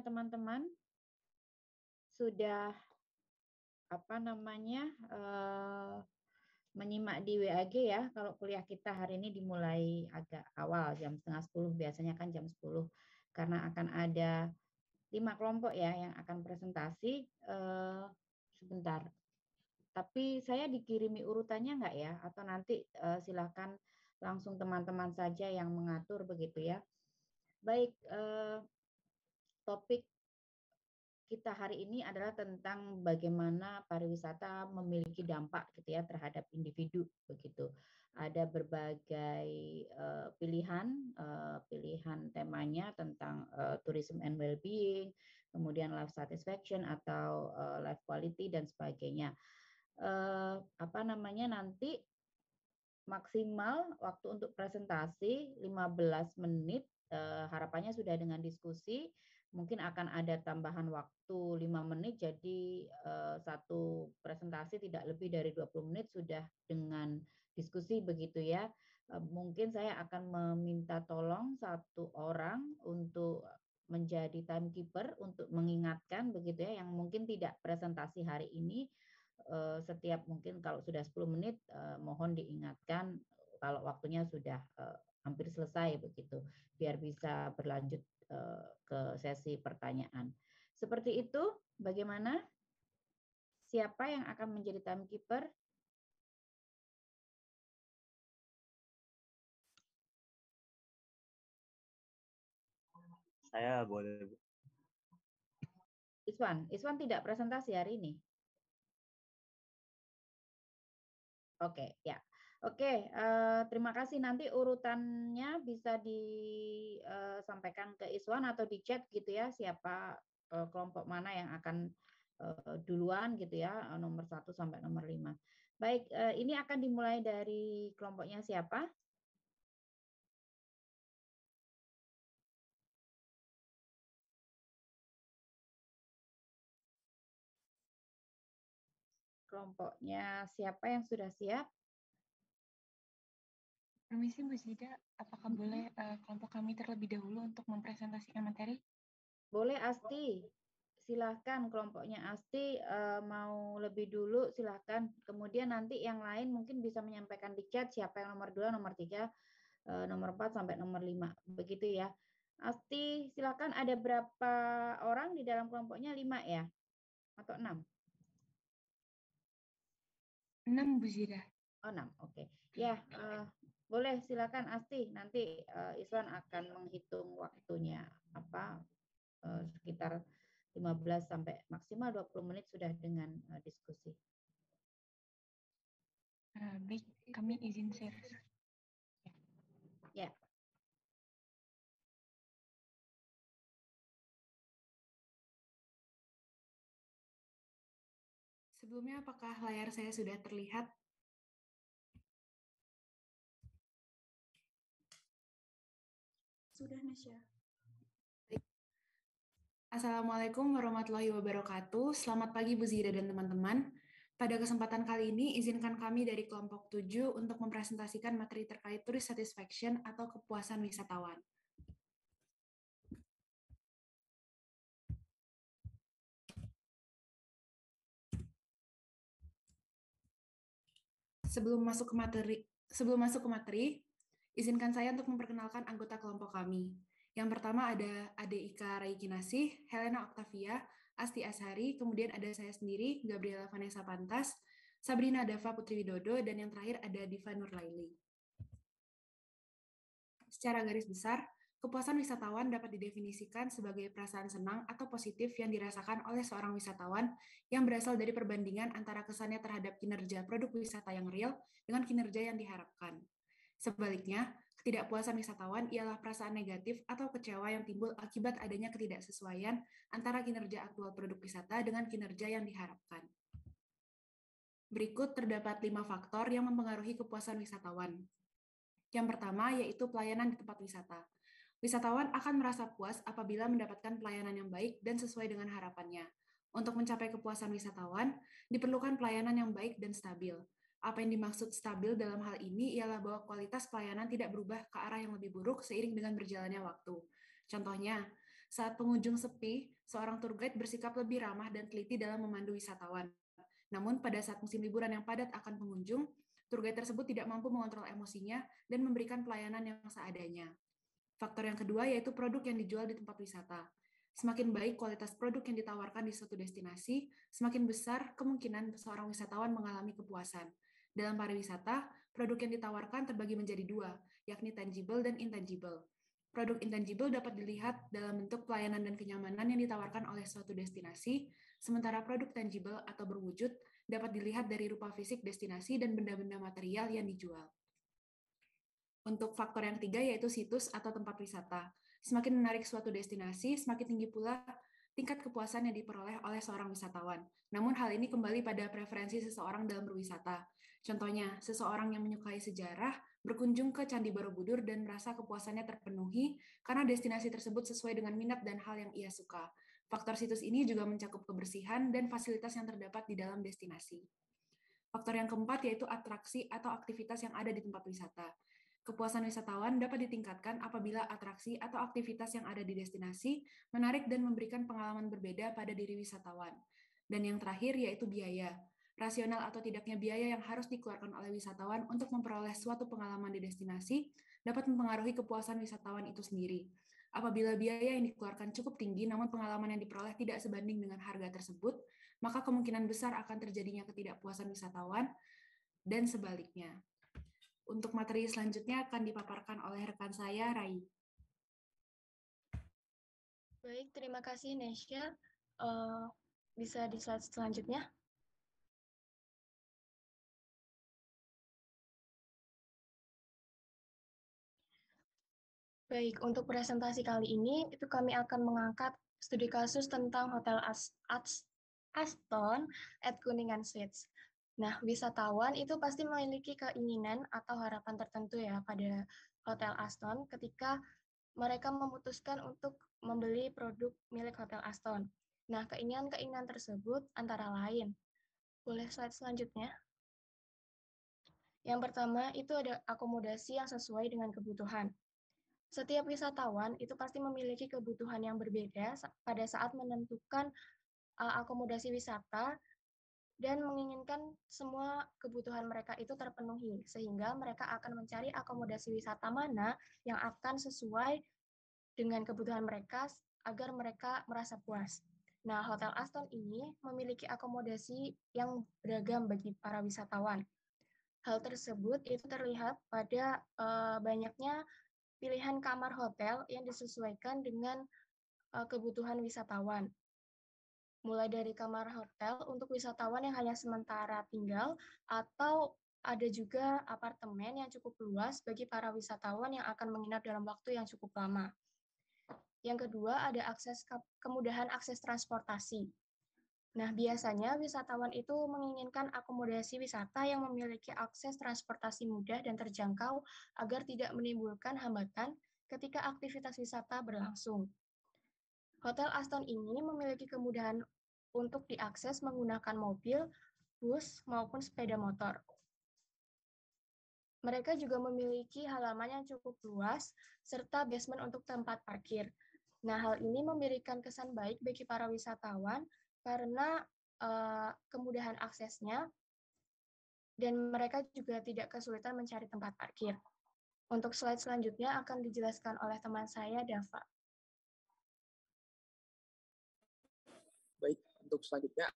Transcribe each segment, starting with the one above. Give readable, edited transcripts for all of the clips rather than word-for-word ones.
semuanya teman-teman? Sudah menyimak di WAG ya. Kalau kuliah kita hari ini dimulai agak awal, jam setengah 10, biasanya kan jam 10. Karena akan ada 5 kelompok ya yang akan presentasi. Sebentar, tapi saya dikirimi urutannya enggak ya? Atau nanti silakan langsung teman-teman saja yang mengatur begitu ya. Baik, topik kita hari ini adalah tentang bagaimana pariwisata memiliki dampak gitu ya terhadap individu begitu. Ada berbagai pilihan temanya tentang tourism and well-being, kemudian life satisfaction atau life quality dan sebagainya. Nanti maksimal waktu untuk presentasi 15 menit. Harapannya sudah dengan diskusi, mungkin akan ada tambahan waktu 5 menit, jadi satu presentasi tidak lebih dari 20 menit sudah dengan diskusi begitu ya. Mungkin saya akan meminta tolong satu orang untuk menjadi timekeeper untuk mengingatkan begitu ya, yang mungkin tidak presentasi hari ini. Setiap mungkin kalau sudah 10 menit mohon diingatkan kalau waktunya sudah hampir selesai begitu, biar bisa berlanjut ke sesi pertanyaan. Seperti itu, bagaimana? Siapa yang akan menjadi timekeeper? Saya boleh. Iswan tidak presentasi hari ini. Oke, ya. Oke, terima kasih. Nanti urutannya bisa disampaikan ke Iswan atau di chat gitu ya, siapa kelompok mana yang akan duluan gitu ya, nomor 1 sampai nomor 5. Baik, ini akan dimulai dari kelompoknya siapa? Kelompoknya siapa yang sudah siap? Permisi Bu Zida, apakah boleh kelompok kami terlebih dahulu untuk mempresentasikan materi? Boleh Asti, silahkan kelompoknya Asti mau lebih dulu silahkan. Kemudian nanti yang lain mungkin bisa menyampaikan di chat siapa yang nomor 2, nomor 3, nomor 4 sampai nomor 5. Begitu ya. Asti silahkan, ada berapa orang di dalam kelompoknya? 5 ya? Atau 6? 6 Bu Zida. Oh 6, oke. Ya, boleh silakan Asti. Nanti Iswan akan menghitung waktunya sekitar 15 sampai maksimal 20 menit sudah dengan diskusi. Baik, kami izin share. Ya. Sebelumnya, apakah layar saya sudah terlihat? Sudah, Nasya. Assalamualaikum warahmatullahi wabarakatuh. Selamat pagi Bu Zida dan teman-teman. Pada kesempatan kali ini, izinkan kami dari kelompok 7 untuk mempresentasikan materi terkait tourist satisfaction atau kepuasan wisatawan. Sebelum masuk ke materi, izinkan saya untuk memperkenalkan anggota kelompok kami. Yang pertama ada Ade Ika Raikinasih, Helena Octavia, Asti Ashari, kemudian ada saya sendiri, Gabriela Vanessa Pantas, Sabrina Dava Putri Widodo, dan yang terakhir ada Diva Nurlaili. Secara garis besar, kepuasan wisatawan dapat didefinisikan sebagai perasaan senang atau positif yang dirasakan oleh seorang wisatawan yang berasal dari perbandingan antara kesannya terhadap kinerja produk wisata yang real dengan kinerja yang diharapkan. Sebaliknya, ketidakpuasan wisatawan ialah perasaan negatif atau kecewa yang timbul akibat adanya ketidaksesuaian antara kinerja aktual produk wisata dengan kinerja yang diharapkan. Berikut terdapat 5 faktor yang mempengaruhi kepuasan wisatawan. Yang pertama yaitu pelayanan di tempat wisata. Wisatawan akan merasa puas apabila mendapatkan pelayanan yang baik dan sesuai dengan harapannya. Untuk mencapai kepuasan wisatawan, diperlukan pelayanan yang baik dan stabil. Apa yang dimaksud stabil dalam hal ini ialah bahwa kualitas pelayanan tidak berubah ke arah yang lebih buruk seiring dengan berjalannya waktu. Contohnya, Saat pengunjung sepi, seorang tour guide bersikap lebih ramah dan teliti dalam memandu wisatawan. Namun, pada saat musim liburan yang padat akan pengunjung, tour guide tersebut tidak mampu mengontrol emosinya dan memberikan pelayanan yang seadanya. Faktor yang kedua yaitu produk yang dijual di tempat wisata. Semakin baik kualitas produk yang ditawarkan di suatu destinasi, semakin besar kemungkinan seorang wisatawan mengalami kepuasan. Dalam pariwisata, produk yang ditawarkan terbagi menjadi dua, yakni tangible dan intangible. Produk intangible dapat dilihat dalam bentuk pelayanan dan kenyamanan yang ditawarkan oleh suatu destinasi, sementara produk tangible atau berwujud dapat dilihat dari rupa fisik destinasi dan benda-benda material yang dijual. Untuk faktor yang ketiga yaitu situs atau tempat wisata. Semakin menarik suatu destinasi, semakin tinggi pula tingkat kepuasan yang diperoleh oleh seorang wisatawan. Namun hal ini kembali pada preferensi seseorang dalam berwisata. Contohnya, seseorang yang menyukai sejarah berkunjung ke Candi Borobudur dan merasa kepuasannya terpenuhi karena destinasi tersebut sesuai dengan minat dan hal yang ia suka. Faktor situs ini juga mencakup kebersihan dan fasilitas yang terdapat di dalam destinasi. Faktor yang keempat yaitu atraksi atau aktivitas yang ada di tempat wisata. Kepuasan wisatawan dapat ditingkatkan apabila atraksi atau aktivitas yang ada di destinasi menarik dan memberikan pengalaman berbeda pada diri wisatawan. Dan yang terakhir yaitu biaya. Rasional atau tidaknya biaya yang harus dikeluarkan oleh wisatawan untuk memperoleh suatu pengalaman di destinasi dapat mempengaruhi kepuasan wisatawan itu sendiri. Apabila biaya yang dikeluarkan cukup tinggi namun pengalaman yang diperoleh tidak sebanding dengan harga tersebut, maka kemungkinan besar akan terjadinya ketidakpuasan wisatawan dan sebaliknya. Untuk materi selanjutnya akan dipaparkan oleh rekan saya, Rai. Baik, terima kasih Nesya. Bisa di slide selanjutnya. Baik, untuk presentasi kali ini, itu kami akan mengangkat studi kasus tentang Hotel Aston at Kuningan Suites. Nah, wisatawan itu pasti memiliki keinginan atau harapan tertentu ya pada Hotel Aston ketika mereka memutuskan untuk membeli produk milik Hotel Aston. Nah, keinginan-keinginan tersebut antara lain. Boleh slide selanjutnya? Yang pertama, itu ada akomodasi yang sesuai dengan kebutuhan. Setiap wisatawan itu pasti memiliki kebutuhan yang berbeda pada saat menentukan akomodasi wisata dan menginginkan semua kebutuhan mereka itu terpenuhi, sehingga mereka akan mencari akomodasi wisata mana yang akan sesuai dengan kebutuhan mereka agar mereka merasa puas. Nah, Hotel Aston ini memiliki akomodasi yang beragam bagi para wisatawan. Hal tersebut itu terlihat pada banyaknya pilihan kamar hotel yang disesuaikan dengan kebutuhan wisatawan. Mulai dari kamar hotel untuk wisatawan yang hanya sementara tinggal, atau ada juga apartemen yang cukup luas bagi para wisatawan yang akan menginap dalam waktu yang cukup lama. Yang kedua, ada kemudahan akses transportasi. Nah, biasanya wisatawan itu menginginkan akomodasi wisata yang memiliki akses transportasi mudah dan terjangkau agar tidak menimbulkan hambatan ketika aktivitas wisata berlangsung. Hotel Aston ini memiliki kemudahan untuk diakses menggunakan mobil, bus, maupun sepeda motor. Mereka juga memiliki halaman yang cukup luas, serta basement untuk tempat parkir. Nah, hal ini memberikan kesan baik bagi para wisatawan karena kemudahan aksesnya, dan mereka juga tidak kesulitan mencari tempat parkir. Untuk slide selanjutnya akan dijelaskan oleh teman saya, Dava. Baik, untuk selanjutnya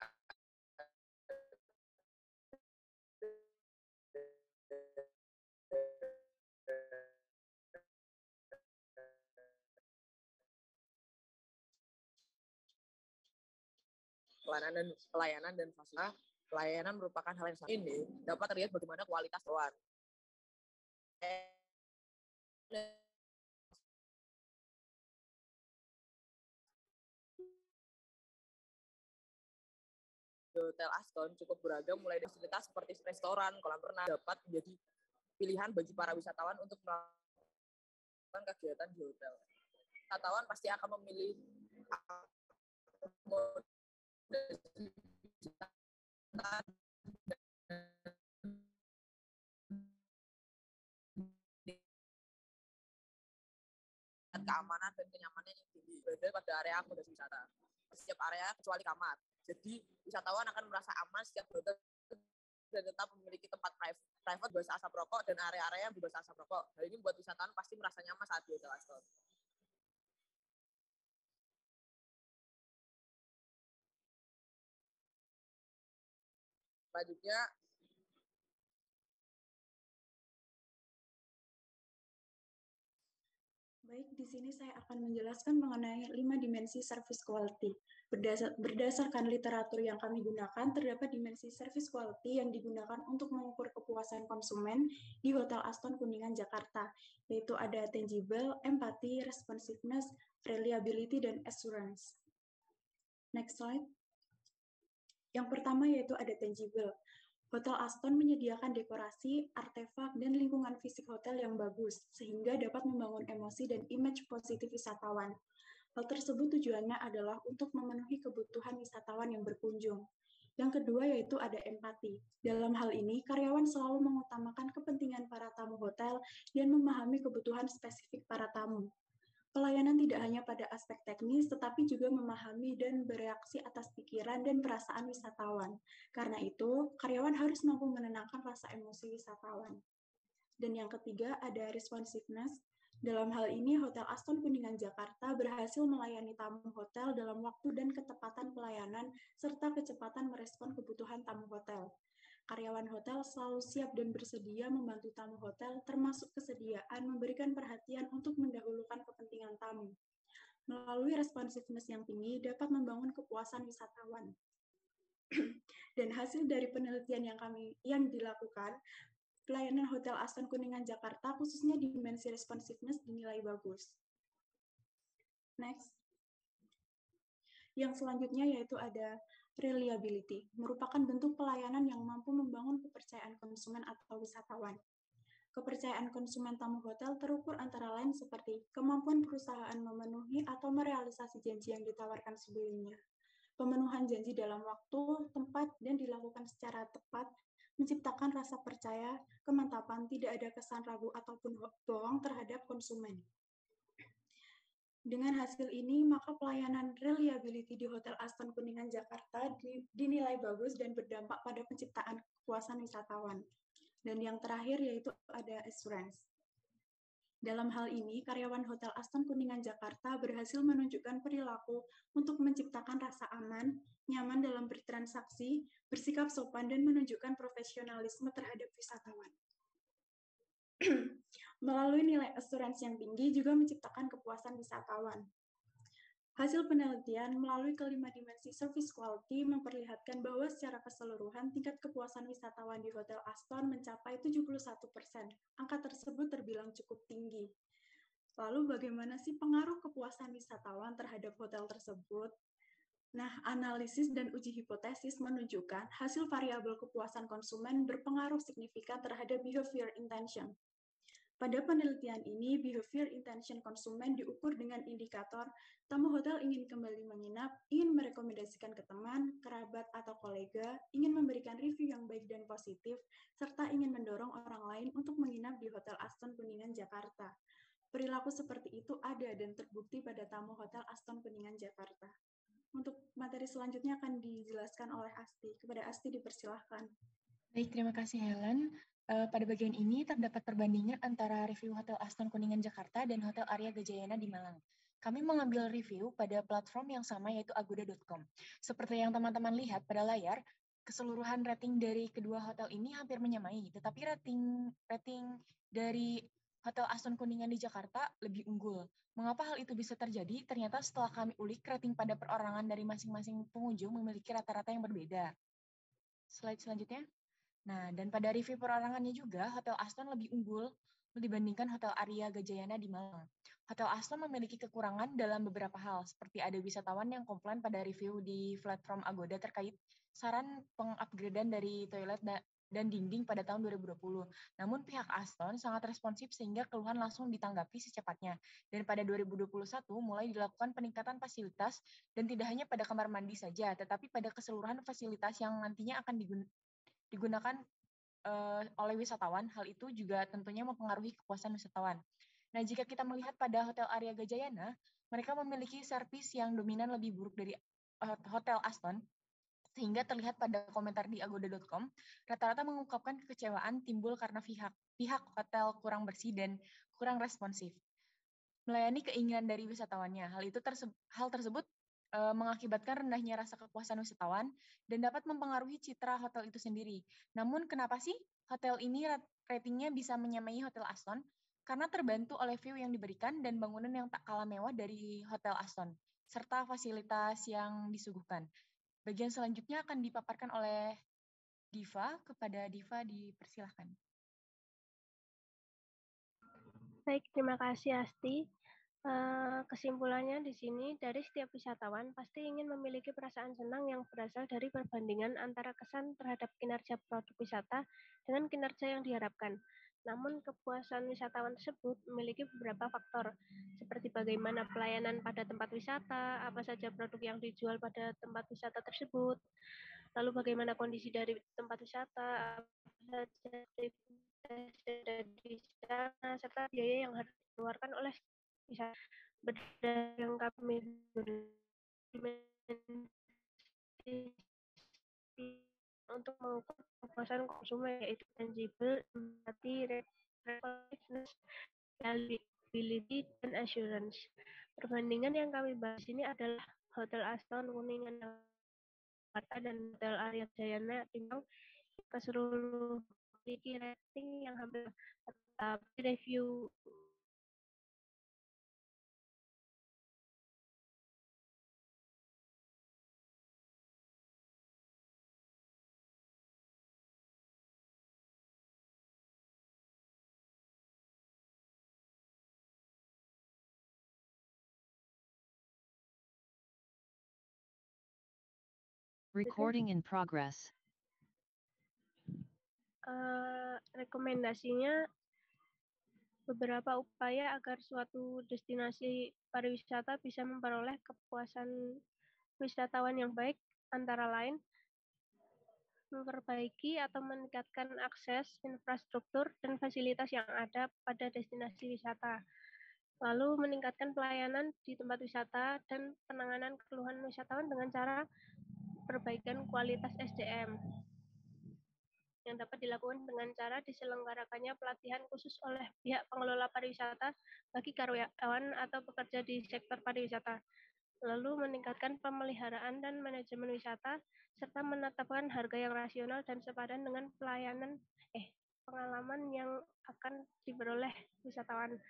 pelayanan dan fasilitas. Pelayanan merupakan hal yang sangat ini dapat terlihat bagaimana kualitas luar. Hotel Aston cukup beragam, mulai dari fasilitas seperti restoran, kolam renang dapat menjadi pilihan bagi para wisatawan untuk melakukan kegiatan di hotel. Wisatawan pasti akan memilih keamanan dan kenyamanan yang tinggi. Berada pada area akomodasi wisata. Setiap area kecuali kamar. Jadi wisatawan akan merasa aman setiap hotel dan tetap memiliki tempat private bebas asap rokok dan area-area yang bebas asap rokok. Hal ini membuat wisatawan pasti merasa nyaman saat di Hotel Aston. Selanjutnya, baik, di sini saya akan menjelaskan mengenai 5 dimensi service quality. Berdasarkan literatur yang kami gunakan, terdapat dimensi service quality yang digunakan untuk mengukur kepuasan konsumen di Hotel Aston Kuningan, Jakarta, yaitu ada tangible, empathy, responsiveness, reliability, dan assurance. Next slide. Yang pertama yaitu ada tangible. Hotel Aston menyediakan dekorasi, artefak, dan lingkungan fisik hotel yang bagus, sehingga dapat membangun emosi dan image positif wisatawan. Hal tersebut tujuannya adalah untuk memenuhi kebutuhan wisatawan yang berkunjung. Yang kedua yaitu ada empati. Dalam hal ini, karyawan selalu mengutamakan kepentingan para tamu hotel dan memahami kebutuhan spesifik para tamu. Pelayanan tidak hanya pada aspek teknis, tetapi juga memahami dan bereaksi atas pikiran dan perasaan wisatawan. Karena itu, karyawan harus mampu menenangkan rasa emosi wisatawan. Dan yang ketiga, ada responsiveness. Dalam hal ini, Hotel Aston Kuningan Jakarta berhasil melayani tamu hotel dalam waktu dan ketepatan pelayanan, serta kecepatan merespon kebutuhan tamu hotel. Karyawan hotel selalu siap dan bersedia membantu tamu hotel, termasuk kesediaan memberikan perhatian untuk mendahulukan kepentingan tamu. Melalui responsiveness yang tinggi dapat membangun kepuasan wisatawan. Dan hasil dari penelitian yang dilakukan, pelayanan Hotel Aston Kuningan Jakarta khususnya di dimensi responsiveness dinilai bagus. Next. Yang selanjutnya yaitu ada reliability, merupakan bentuk pelayanan yang mampu membangun kepercayaan konsumen atau wisatawan. Kepercayaan konsumen tamu hotel terukur antara lain seperti kemampuan perusahaan memenuhi atau merealisasi janji yang ditawarkan sebelumnya, pemenuhan janji dalam waktu, tempat, dan dilakukan secara tepat, menciptakan rasa percaya, kemantapan, tidak ada kesan ragu ataupun bohong terhadap konsumen. Dengan hasil ini, maka pelayanan reliability di Hotel Aston Kuningan Jakarta dinilai bagus dan berdampak pada penciptaan kepuasan wisatawan. Dan yang terakhir yaitu ada assurance. Dalam hal ini, karyawan Hotel Aston Kuningan Jakarta berhasil menunjukkan perilaku untuk menciptakan rasa aman, nyaman dalam bertransaksi, bersikap sopan, dan menunjukkan profesionalisme terhadap wisatawan. Melalui nilai assurance yang tinggi juga menciptakan kepuasan wisatawan. Hasil penelitian melalui kelima dimensi service quality memperlihatkan bahwa secara keseluruhan tingkat kepuasan wisatawan di Hotel Aston mencapai 71%. Angka tersebut terbilang cukup tinggi. Lalu bagaimana sih pengaruh kepuasan wisatawan terhadap hotel tersebut? Nah, analisis dan uji hipotesis menunjukkan hasil variabel kepuasan konsumen berpengaruh signifikan terhadap behavior intention. Pada penelitian ini, behavior intention konsumen diukur dengan indikator tamu hotel ingin kembali menginap, ingin merekomendasikan ke teman, kerabat, atau kolega, ingin memberikan review yang baik dan positif, serta ingin mendorong orang lain untuk menginap di Hotel Aston Kuningan Jakarta. Perilaku seperti itu ada dan terbukti pada tamu Hotel Aston Kuningan Jakarta. Untuk materi selanjutnya akan dijelaskan oleh Asti. Kepada Asti dipersilahkan. Baik, terima kasih Helen. Pada bagian ini terdapat perbandingan antara review Hotel Aston Kuningan Jakarta dan Hotel Arya Gajayana di Malang. Kami mengambil review pada platform yang sama yaitu agoda.com. Seperti yang teman-teman lihat pada layar, keseluruhan rating dari kedua hotel ini hampir menyamai, tetapi rating dari Hotel Aston Kuningan di Jakarta lebih unggul. Mengapa hal itu bisa terjadi? Ternyata setelah kami ulik, rating pada perorangan dari masing-masing pengunjung memiliki rata-rata yang berbeda. Slide selanjutnya. Nah, dan pada review perorangannya juga, Hotel Aston lebih unggul dibandingkan Hotel Arya Gajayana di Malang. Hotel Aston memiliki kekurangan dalam beberapa hal, seperti ada wisatawan yang komplain pada review di platform Agoda terkait saran pengupgradean dari toilet dan dinding pada tahun 2020. Namun pihak Aston sangat responsif sehingga keluhan langsung ditanggapi secepatnya. Dan pada 2021 mulai dilakukan peningkatan fasilitas dan tidak hanya pada kamar mandi saja, tetapi pada keseluruhan fasilitas yang nantinya akan digunakan oleh wisatawan. Hal itu juga tentunya mempengaruhi kepuasan wisatawan. Nah, jika kita melihat pada Hotel Arya Gajayana, mereka memiliki servis yang dominan lebih buruk dari Hotel Aston, sehingga terlihat pada komentar di agoda.com, rata-rata mengungkapkan kekecewaan timbul karena pihak hotel kurang bersih dan kurang responsif melayani keinginan dari wisatawannya. Hal tersebut mengakibatkan rendahnya rasa kepuasan wisatawan dan dapat mempengaruhi citra hotel itu sendiri. Namun kenapa sih hotel ini ratingnya bisa menyamai Hotel Aston? Karena terbantu oleh view yang diberikan dan bangunan yang tak kalah mewah dari Hotel Aston, serta fasilitas yang disuguhkan. Bagian selanjutnya akan dipaparkan oleh Diva. Kepada Diva dipersilahkan. Baik, terima kasih Asti. Kesimpulannya di sini, dari setiap wisatawan pasti ingin memiliki perasaan senang yang berasal dari perbandingan antara kesan terhadap kinerja produk wisata dengan kinerja yang diharapkan. Namun kepuasan wisatawan tersebut memiliki beberapa faktor, seperti bagaimana pelayanan pada tempat wisata, apa saja produk yang dijual pada tempat wisata tersebut, lalu bagaimana kondisi dari tempat wisata, apa saja aktivitas yang ada di sana, serta biaya yang harus dikeluarkan oleh wisata. Berdasarkan yang kami untuk mengukur kepuasan konsumen, yaitu tangible, empathy, responsiveness, reliability, dan assurance. Perbandingan yang kami bahas ini adalah Hotel Aston Kuningan Jakarta dan Hotel Arya Jayana Timbang keseluruhan memiliki rating yang hampir, tapi review Recording in progress. Rekomendasinya beberapa upaya agar suatu destinasi pariwisata bisa memperoleh kepuasan wisatawan yang baik, antara lain memperbaiki atau meningkatkan akses, infrastruktur, dan fasilitas yang ada pada destinasi wisata. Lalu meningkatkan pelayanan di tempat wisata dan penanganan keluhan wisatawan dengan cara perbaikan kualitas SDM yang dapat dilakukan dengan cara diselenggarakannya pelatihan khusus oleh pihak pengelola pariwisata bagi karyawan atau pekerja di sektor pariwisata. Lalu meningkatkan pemeliharaan dan manajemen wisata serta menetapkan harga yang rasional dan sepadan dengan pengalaman yang akan diperoleh wisatawan.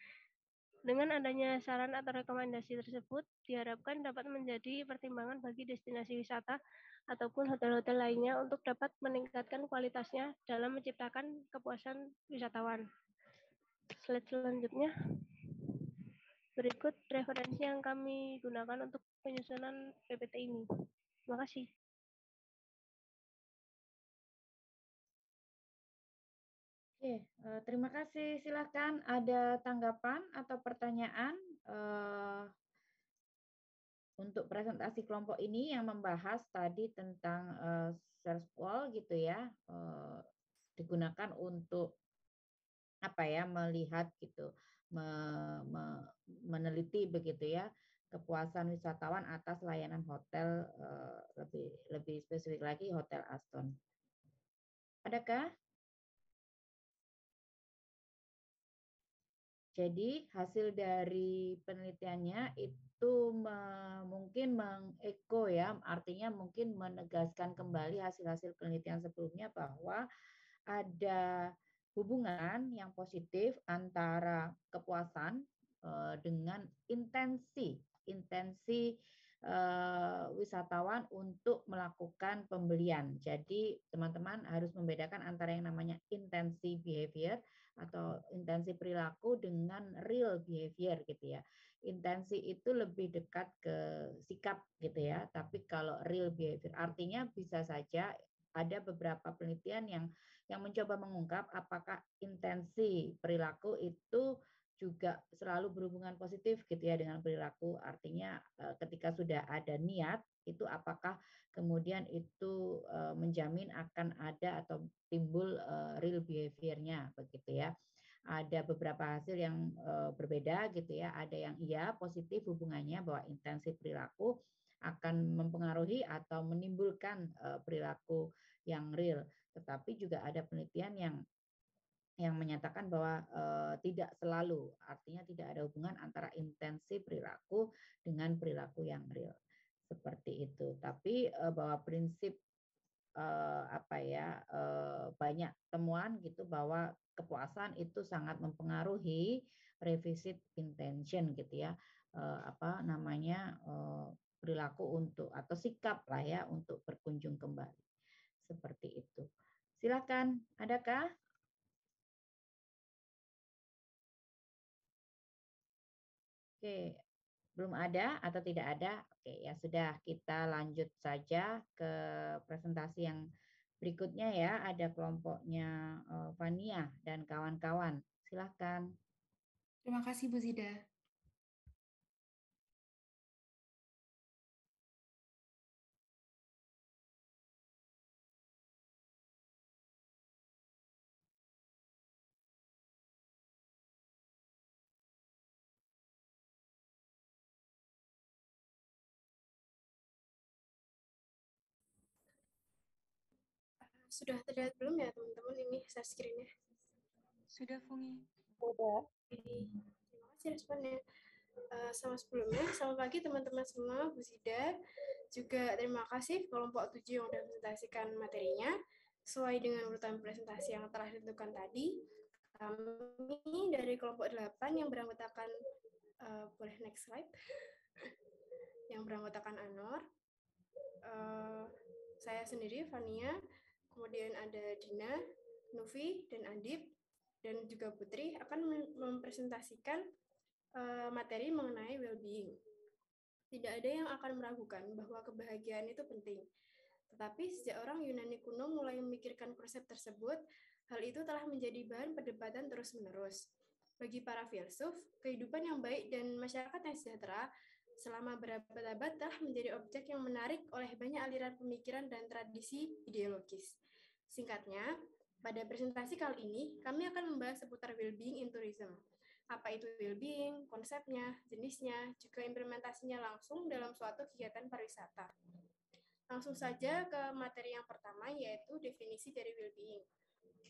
Dengan adanya saran atau rekomendasi tersebut, diharapkan dapat menjadi pertimbangan bagi destinasi wisata ataupun hotel-hotel lainnya untuk dapat meningkatkan kualitasnya dalam menciptakan kepuasan wisatawan. Slide selanjutnya. Berikut referensi yang kami gunakan untuk penyusunan PPT ini. Terima kasih. Oke, terima kasih. Silakan ada tanggapan atau pertanyaan untuk presentasi kelompok ini yang membahas tadi tentang search wall gitu ya, digunakan untuk apa ya, melihat gitu, meneliti begitu ya kepuasan wisatawan atas layanan hotel, lebih spesifik lagi Hotel Aston. Adakah? Jadi hasil dari penelitiannya itu mungkin mengeko ya, artinya mungkin menegaskan kembali hasil-hasil penelitian sebelumnya bahwa ada hubungan yang positif antara kepuasan dengan intensi wisatawan untuk melakukan pembelian. Jadi teman-teman harus membedakan antara yang namanya intensi behavior atau intensi perilaku dengan real behavior gitu ya. Intensi itu lebih dekat ke sikap gitu ya, tapi kalau real behavior artinya bisa saja ada beberapa penelitian yang mencoba mengungkap apakah intensi perilaku itu juga selalu berhubungan positif gitu ya dengan perilaku. Artinya ketika sudah ada niat itu apakah kemudian itu menjamin akan ada atau timbul real behavior-nya begitu ya. Ada beberapa hasil yang berbeda gitu ya. Ada yang iya positif hubungannya bahwa intensif perilaku akan mempengaruhi atau menimbulkan perilaku yang real. Tetapi juga ada penelitian yang menyatakan bahwa tidak selalu, artinya tidak ada hubungan antara intensif perilaku dengan perilaku yang real. Seperti itu. Tapi bahwa prinsip banyak temuan gitu bahwa kepuasan itu sangat mempengaruhi revisit intention gitu ya, perilaku untuk atau sikap lah ya untuk berkunjung kembali seperti itu. Silakan, adakah? Oke, belum ada atau tidak ada? Oke, ya sudah, kita lanjut saja ke presentasi yang berikutnya ya. Ada kelompoknya Fania dan kawan-kawan. Silahkan. Terima kasih Bu Zida. Sudah terlihat belum ya teman-teman ini share screen-nya? Sudah, Fungi. Sudah. Terima kasih responnya. Sama sebelumnya, selamat pagi teman-teman semua, Bu Zida. Juga terima kasih kelompok 7 yang sudah presentasikan materinya. Sesuai dengan urutan presentasi yang telah ditentukan tadi, kami dari kelompok 8 yang beranggotakan, boleh next slide, yang beranggotakan ANOR, saya sendiri, Fania, kemudian ada Dina, Nufi, dan Adib, dan juga Putri akan mempresentasikan materi mengenai well-being. Tidak ada yang akan meragukan bahwa kebahagiaan itu penting. Tetapi sejak orang Yunani kuno mulai memikirkan konsep tersebut, hal itu telah menjadi bahan perdebatan terus-menerus. Bagi para filsuf, kehidupan yang baik dan masyarakat yang sejahtera selama berabad-abad telah menjadi objek yang menarik oleh banyak aliran pemikiran dan tradisi ideologis. Singkatnya, pada presentasi kali ini, kami akan membahas seputar well-being in tourism. Apa itu well-being, konsepnya, jenisnya, juga implementasinya langsung dalam suatu kegiatan pariwisata. Langsung saja ke materi yang pertama, yaitu definisi dari well-being.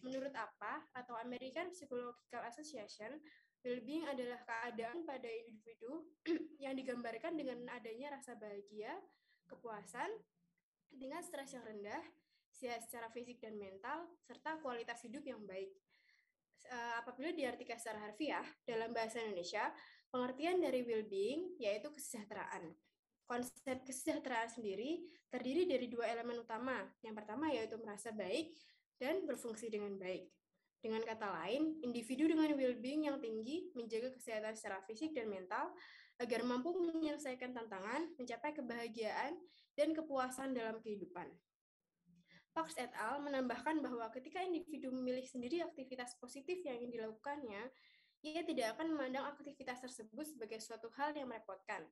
Menurut APA, atau American Psychological Association, well-being adalah keadaan pada individu yang digambarkan dengan adanya rasa bahagia, kepuasan, tingkat stres yang rendah, sehat secara fisik dan mental, serta kualitas hidup yang baik. Apabila diartikan secara harfiah dalam bahasa Indonesia, pengertian dari well-being yaitu kesejahteraan. Konsep kesejahteraan sendiri terdiri dari dua elemen utama. Yang pertama yaitu merasa baik dan berfungsi dengan baik. Dengan kata lain, individu dengan well-being yang tinggi menjaga kesehatan secara fisik dan mental agar mampu menyelesaikan tantangan, mencapai kebahagiaan, dan kepuasan dalam kehidupan. Fox et al. Menambahkan bahwa ketika individu memilih sendiri aktivitas positif yang ingin dilakukannya, ia tidak akan memandang aktivitas tersebut sebagai suatu hal yang merepotkan.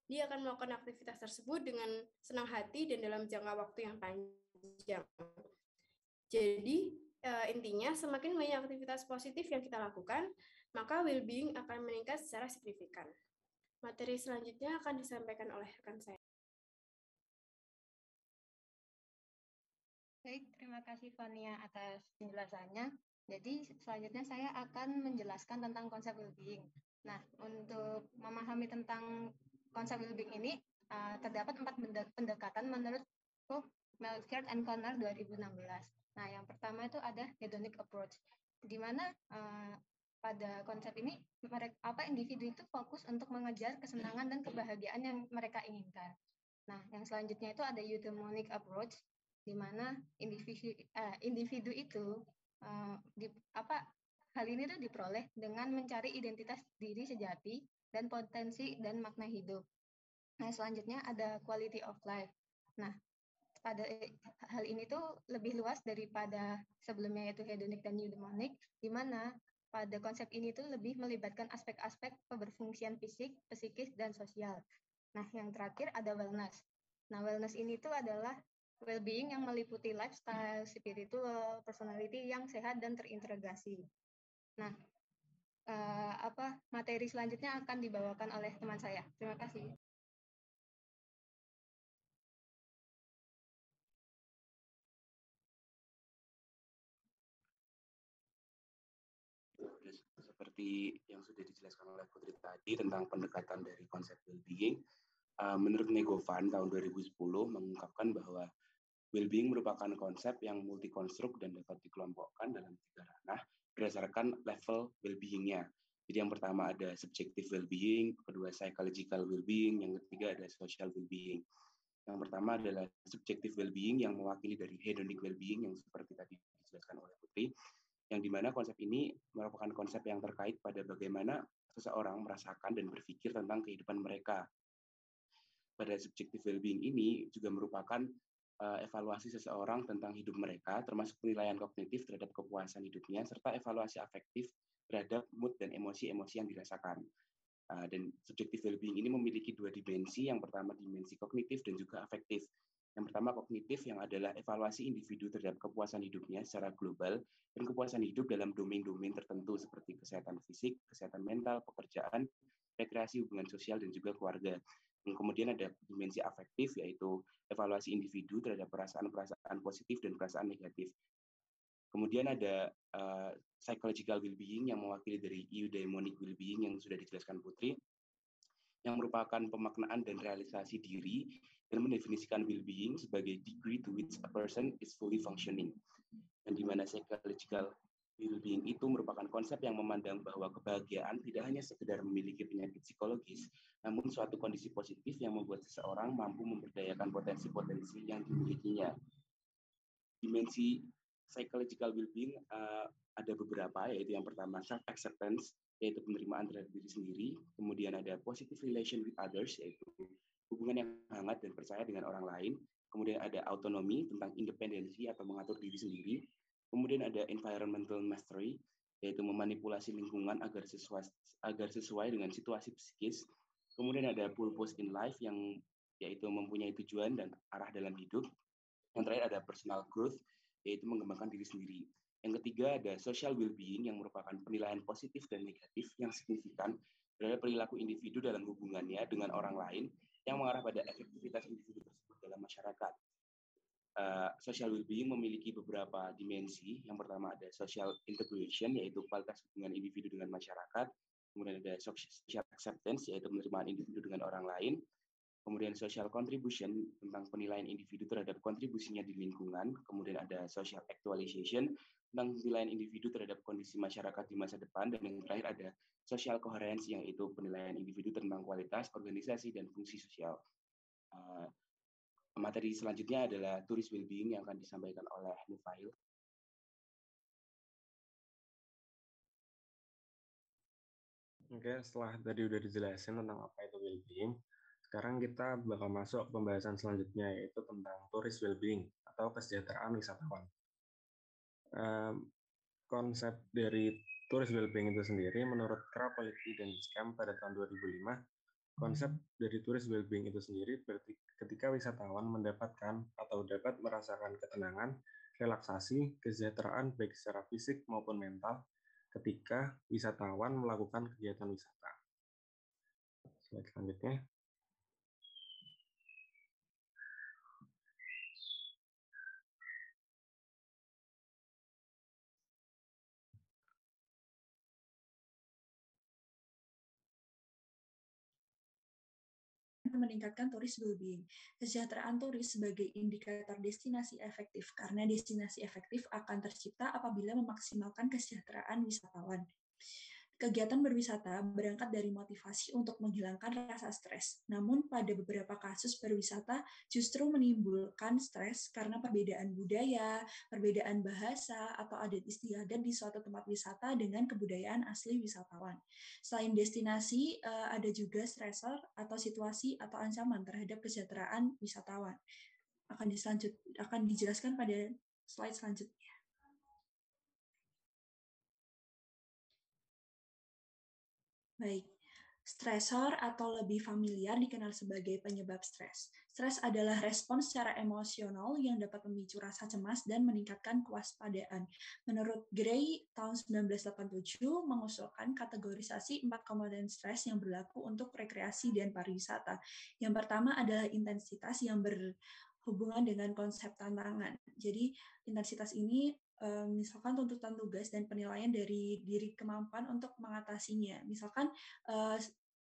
Dia akan melakukan aktivitas tersebut dengan senang hati dan dalam jangka waktu yang panjang. Jadi, intinya semakin banyak aktivitas positif yang kita lakukan, maka well-being akan meningkat secara signifikan. Materi selanjutnya akan disampaikan oleh rekan saya. Baik, terima kasih Fania atas penjelasannya. Jadi selanjutnya saya akan menjelaskan tentang konsep well-being. Nah, untuk memahami tentang konsep well-being ini, terdapat 4 pendekatan menurut Melchior and Connor 2016. Nah, yang pertama itu ada hedonic approach, di mana pada konsep ini individu itu fokus untuk mengejar kesenangan dan kebahagiaan yang mereka inginkan. Nah, yang selanjutnya itu ada eudaimonic approach, di mana individu itu hal ini tuh diperoleh dengan mencari identitas diri sejati dan potensi dan makna hidup. Nah, selanjutnya ada quality of life. Nah, pada hal ini tuh lebih luas daripada sebelumnya yaitu hedonic dan eudaimonic, di mana pada konsep ini tuh lebih melibatkan aspek-aspek keberfungsian fisik, psikis, dan sosial. Nah, yang terakhir ada wellness. Nah, wellness ini tuh adalah well-being yang meliputi lifestyle, spiritual, personality yang sehat dan terintegrasi. Nah, materi selanjutnya akan dibawakan oleh teman saya. Terima kasih. Seperti yang sudah dijelaskan oleh Putri tadi tentang pendekatan dari konsep well-being, menurut Negovan tahun 2010 mengungkapkan bahwa well-being merupakan konsep yang multikonstruk dan dapat dikelompokkan dalam 3 ranah berdasarkan level well-being-nya. Jadi yang pertama ada subjective well-being, kedua psychological well-being, yang ketiga ada social well-being. Yang pertama adalah subjective well-being yang mewakili dari hedonic well-being yang seperti tadi dijelaskan oleh Putri, yang dimana konsep ini merupakan konsep yang terkait pada bagaimana seseorang merasakan dan berpikir tentang kehidupan mereka. Pada subjective well-being ini juga merupakan evaluasi seseorang tentang hidup mereka, termasuk penilaian kognitif terhadap kepuasan hidupnya, serta evaluasi afektif terhadap mood dan emosi-emosi yang dirasakan. Dan subjective well-being ini memiliki 2 dimensi, yang pertama dimensi kognitif dan juga afektif. Yang pertama kognitif yang adalah evaluasi individu terhadap kepuasan hidupnya secara global dan kepuasan hidup dalam domain-domain tertentu seperti kesehatan fisik, kesehatan mental, pekerjaan, rekreasi, hubungan sosial, dan juga keluarga. Dan kemudian ada dimensi afektif yaitu evaluasi individu terhadap perasaan-perasaan positif dan perasaan negatif. Kemudian ada psychological well-being yang mewakili dari eudaimonic well-being yang sudah dijelaskan Putri, yang merupakan pemaknaan dan realisasi diri dan mendefinisikan well-being sebagai degree to which a person is fully functioning. Dan di mana psychological well-being itu merupakan konsep yang memandang bahwa kebahagiaan tidak hanya sekedar memiliki penyakit psikologis, namun suatu kondisi positif yang membuat seseorang mampu memberdayakan potensi-potensi yang dimilikinya. Dimensi psychological well-being ada beberapa, yaitu yang pertama self-acceptance, yaitu penerimaan terhadap diri sendiri. Kemudian ada positive relation with others, yaitu hubungan yang hangat dan percaya dengan orang lain. Kemudian ada autonomi, tentang independensi atau mengatur diri sendiri. Kemudian ada environmental mastery, yaitu memanipulasi lingkungan agar sesuai dengan situasi psikis. Kemudian ada purpose in life, yang yaitu mempunyai tujuan dan arah dalam hidup. Yang terakhir ada personal growth, yaitu mengembangkan diri sendiri. Yang ketiga ada social well-being yang merupakan penilaian positif dan negatif yang signifikan terhadap perilaku individu dalam hubungannya dengan orang lain yang mengarah pada efektivitas individu tersebut dalam masyarakat. Social well-being memiliki beberapa dimensi. Yang pertama ada social integration, yaitu kualitas hubungan individu dengan masyarakat. Kemudian ada social acceptance, yaitu penerimaan individu dengan orang lain. Kemudian social contribution, tentang penilaian individu terhadap kontribusinya di lingkungan. Kemudian ada social actualization, tentang penilaian individu terhadap kondisi masyarakat di masa depan. Dan yang terakhir ada social coherence, yaitu penilaian individu tentang kualitas, organisasi, dan fungsi sosial. Materi selanjutnya adalah tourist well-being yang akan disampaikan oleh Nufail. Oke, setelah tadi udah dijelasin tentang apa itu well-being, sekarang kita bakal masuk pembahasan selanjutnya, yaitu tentang tourist well-being atau kesejahteraan wisatawan. Konsep dari tourist well-being itu sendiri, menurut Krapoliti dan Scam pada tahun 2005, konsep dari tourist well-being itu sendiri berarti ketika wisatawan mendapatkan atau dapat merasakan ketenangan, relaksasi, kesejahteraan baik secara fisik maupun mental ketika wisatawan melakukan kegiatan wisata. Slide selanjutnya. Meningkatkan turis well-being. Kesejahteraan turis sebagai indikator destinasi efektif, karena destinasi efektif akan tercipta apabila memaksimalkan kesejahteraan wisatawan. Kegiatan berwisata berangkat dari motivasi untuk menghilangkan rasa stres. Namun pada beberapa kasus berwisata justru menimbulkan stres karena perbedaan budaya, perbedaan bahasa, atau adat istiadat di suatu tempat wisata dengan kebudayaan asli wisatawan. Selain destinasi, ada juga stresor atau situasi atau ancaman terhadap kesejahteraan wisatawan. Akan dijelaskan pada slide selanjutnya. Baik, Stresor atau lebih familiar dikenal sebagai penyebab stres. Stres adalah respons secara emosional yang dapat memicu rasa cemas dan meningkatkan kewaspadaan. Menurut Gray, tahun 1987 mengusulkan kategorisasi 4 komponen stres yang berlaku untuk rekreasi dan pariwisata. Yang pertama adalah intensitas yang berhubungan dengan konsep tantangan. Jadi intensitas ini misalkan tuntutan tugas dan penilaian dari diri kemampuan untuk mengatasinya. Misalkan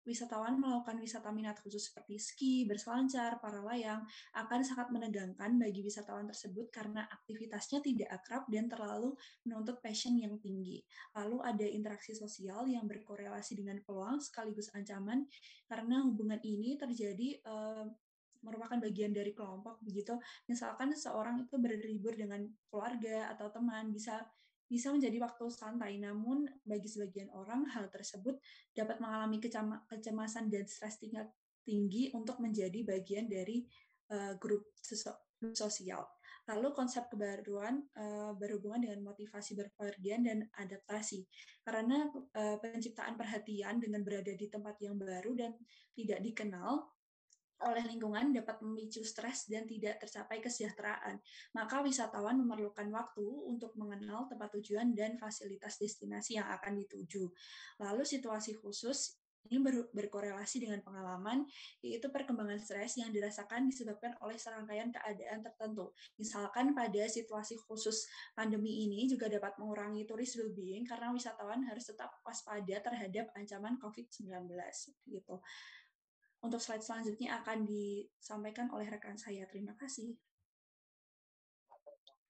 wisatawan melakukan wisata minat khusus seperti ski, berselancar, para layang akan sangat menegangkan bagi wisatawan tersebut karena aktivitasnya tidak akrab dan terlalu menuntut passion yang tinggi. Lalu ada interaksi sosial yang berkorelasi dengan peluang sekaligus ancaman karena hubungan ini terjadi merupakan bagian dari kelompok begitu. Misalkan seseorang itu berlibur dengan keluarga atau teman bisa menjadi waktu santai, namun bagi sebagian orang hal tersebut dapat mengalami kecemasan dan stres tingkat tinggi untuk menjadi bagian dari grup sosial. Lalu konsep kebaruan berhubungan dengan motivasi berpergian dan adaptasi. Karena penciptaan perhatian dengan berada di tempat yang baru dan tidak dikenal oleh lingkungan dapat memicu stres dan tidak tercapai kesejahteraan. Maka wisatawan memerlukan waktu untuk mengenal tempat tujuan dan fasilitas destinasi yang akan dituju. Lalu situasi khusus ini berkorelasi dengan pengalaman, yaitu perkembangan stres yang dirasakan disebabkan oleh serangkaian keadaan tertentu. Misalkan pada situasi khusus pandemi ini juga dapat mengurangi turis well-being karena wisatawan harus tetap waspada terhadap ancaman COVID-19. Gitu. Untuk slide selanjutnya akan disampaikan oleh rekan saya. Terima kasih.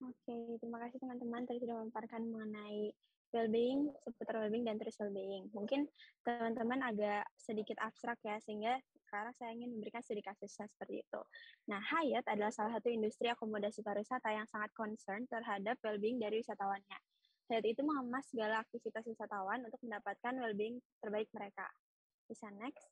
Oke, terima kasih teman-teman tadi sudah memaparkan mengenai well-being, seputar well-being dan tourist well-being. Mungkin teman-teman agak sedikit abstrak ya, sehingga sekarang saya ingin memberikan studi kasusnya seperti itu. Nah, Hyatt adalah salah satu industri akomodasi pariwisata yang sangat concern terhadap well-being dari wisatawannya. Hyatt itu mengemas segala aktivitas wisatawan untuk mendapatkan well-being terbaik mereka. Bisa next.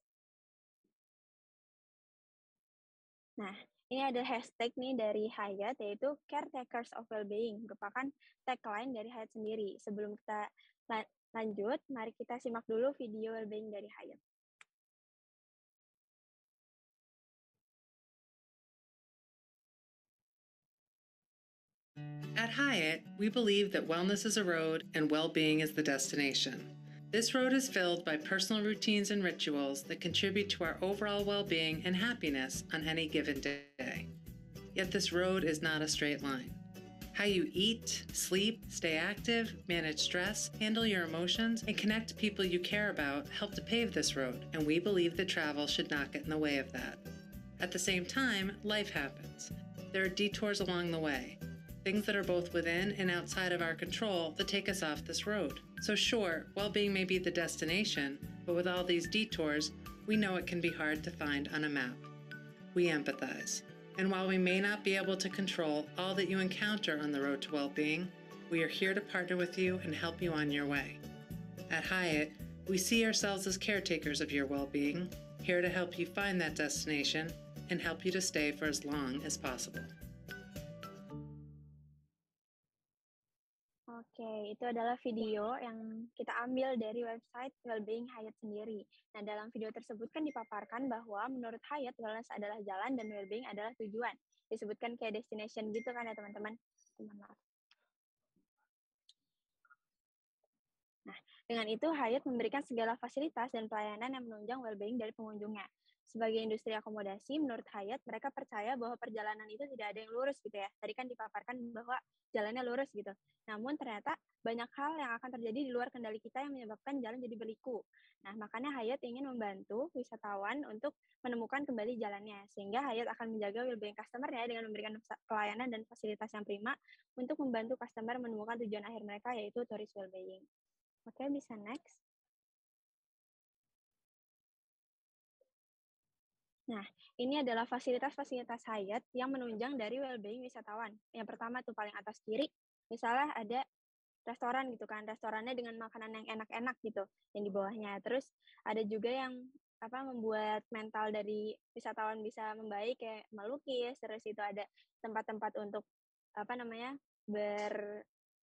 Nah, ini ada hashtag nih dari Hyatt, yaitu Caretakers of Wellbeing, merupakan tagline dari Hyatt sendiri. Sebelum kita lanjut, mari kita simak dulu video wellbeing dari Hyatt. At Hyatt, we believe that wellness is a road and well-being is the destination. This road is filled by personal routines and rituals that contribute to our overall well-being and happiness on any given day. Yet this road is not a straight line. How you eat, sleep, stay active, manage stress, handle your emotions, and connect to people you care about help to pave this road, and we believe that travel should not get in the way of that. At the same time, life happens. There are detours along the way. Things that are both within and outside of our control that take us off this road. So sure, well-being may be the destination, but with all these detours, we know it can be hard to find on a map. We empathize. And while we may not be able to control all that you encounter on the road to well-being, we are here to partner with you and help you on your way. At Hyatt, we see ourselves as caretakers of your well-being, here to help you find that destination and help you to stay for as long as possible. Oke, itu adalah video yang kita ambil dari website Wellbeing Hyatt sendiri. Nah, dalam video tersebut kan dipaparkan bahwa menurut Hyatt, wellness adalah jalan dan wellbeing adalah tujuan. Disebutkan kayak destination gitu kan ya teman-teman. Nah, dengan itu Hyatt memberikan segala fasilitas dan pelayanan yang menunjang well-being dari pengunjungnya. Sebagai industri akomodasi, menurut Hyatt, mereka percaya bahwa perjalanan itu tidak ada yang lurus gitu ya. Tadi kan dipaparkan bahwa jalannya lurus gitu. Namun ternyata banyak hal yang akan terjadi di luar kendali kita yang menyebabkan jalan jadi berliku. Nah, makanya Hyatt ingin membantu wisatawan untuk menemukan kembali jalannya. Sehingga Hyatt akan menjaga well-being customer-nya dengan memberikan pelayanan dan fasilitas yang prima untuk membantu customer menemukan tujuan akhir mereka, yaitu tourist well-being. Oke, bisa next. Nah, ini adalah fasilitas-fasilitas Hyatt yang menunjang dari well-being wisatawan. Yang pertama tuh paling atas kiri, misalnya ada restoran gitu kan, restorannya dengan makanan yang enak-enak gitu, yang di bawahnya. Terus ada juga yang membuat mental dari wisatawan bisa membaik, kayak melukis, terus itu ada tempat-tempat untuk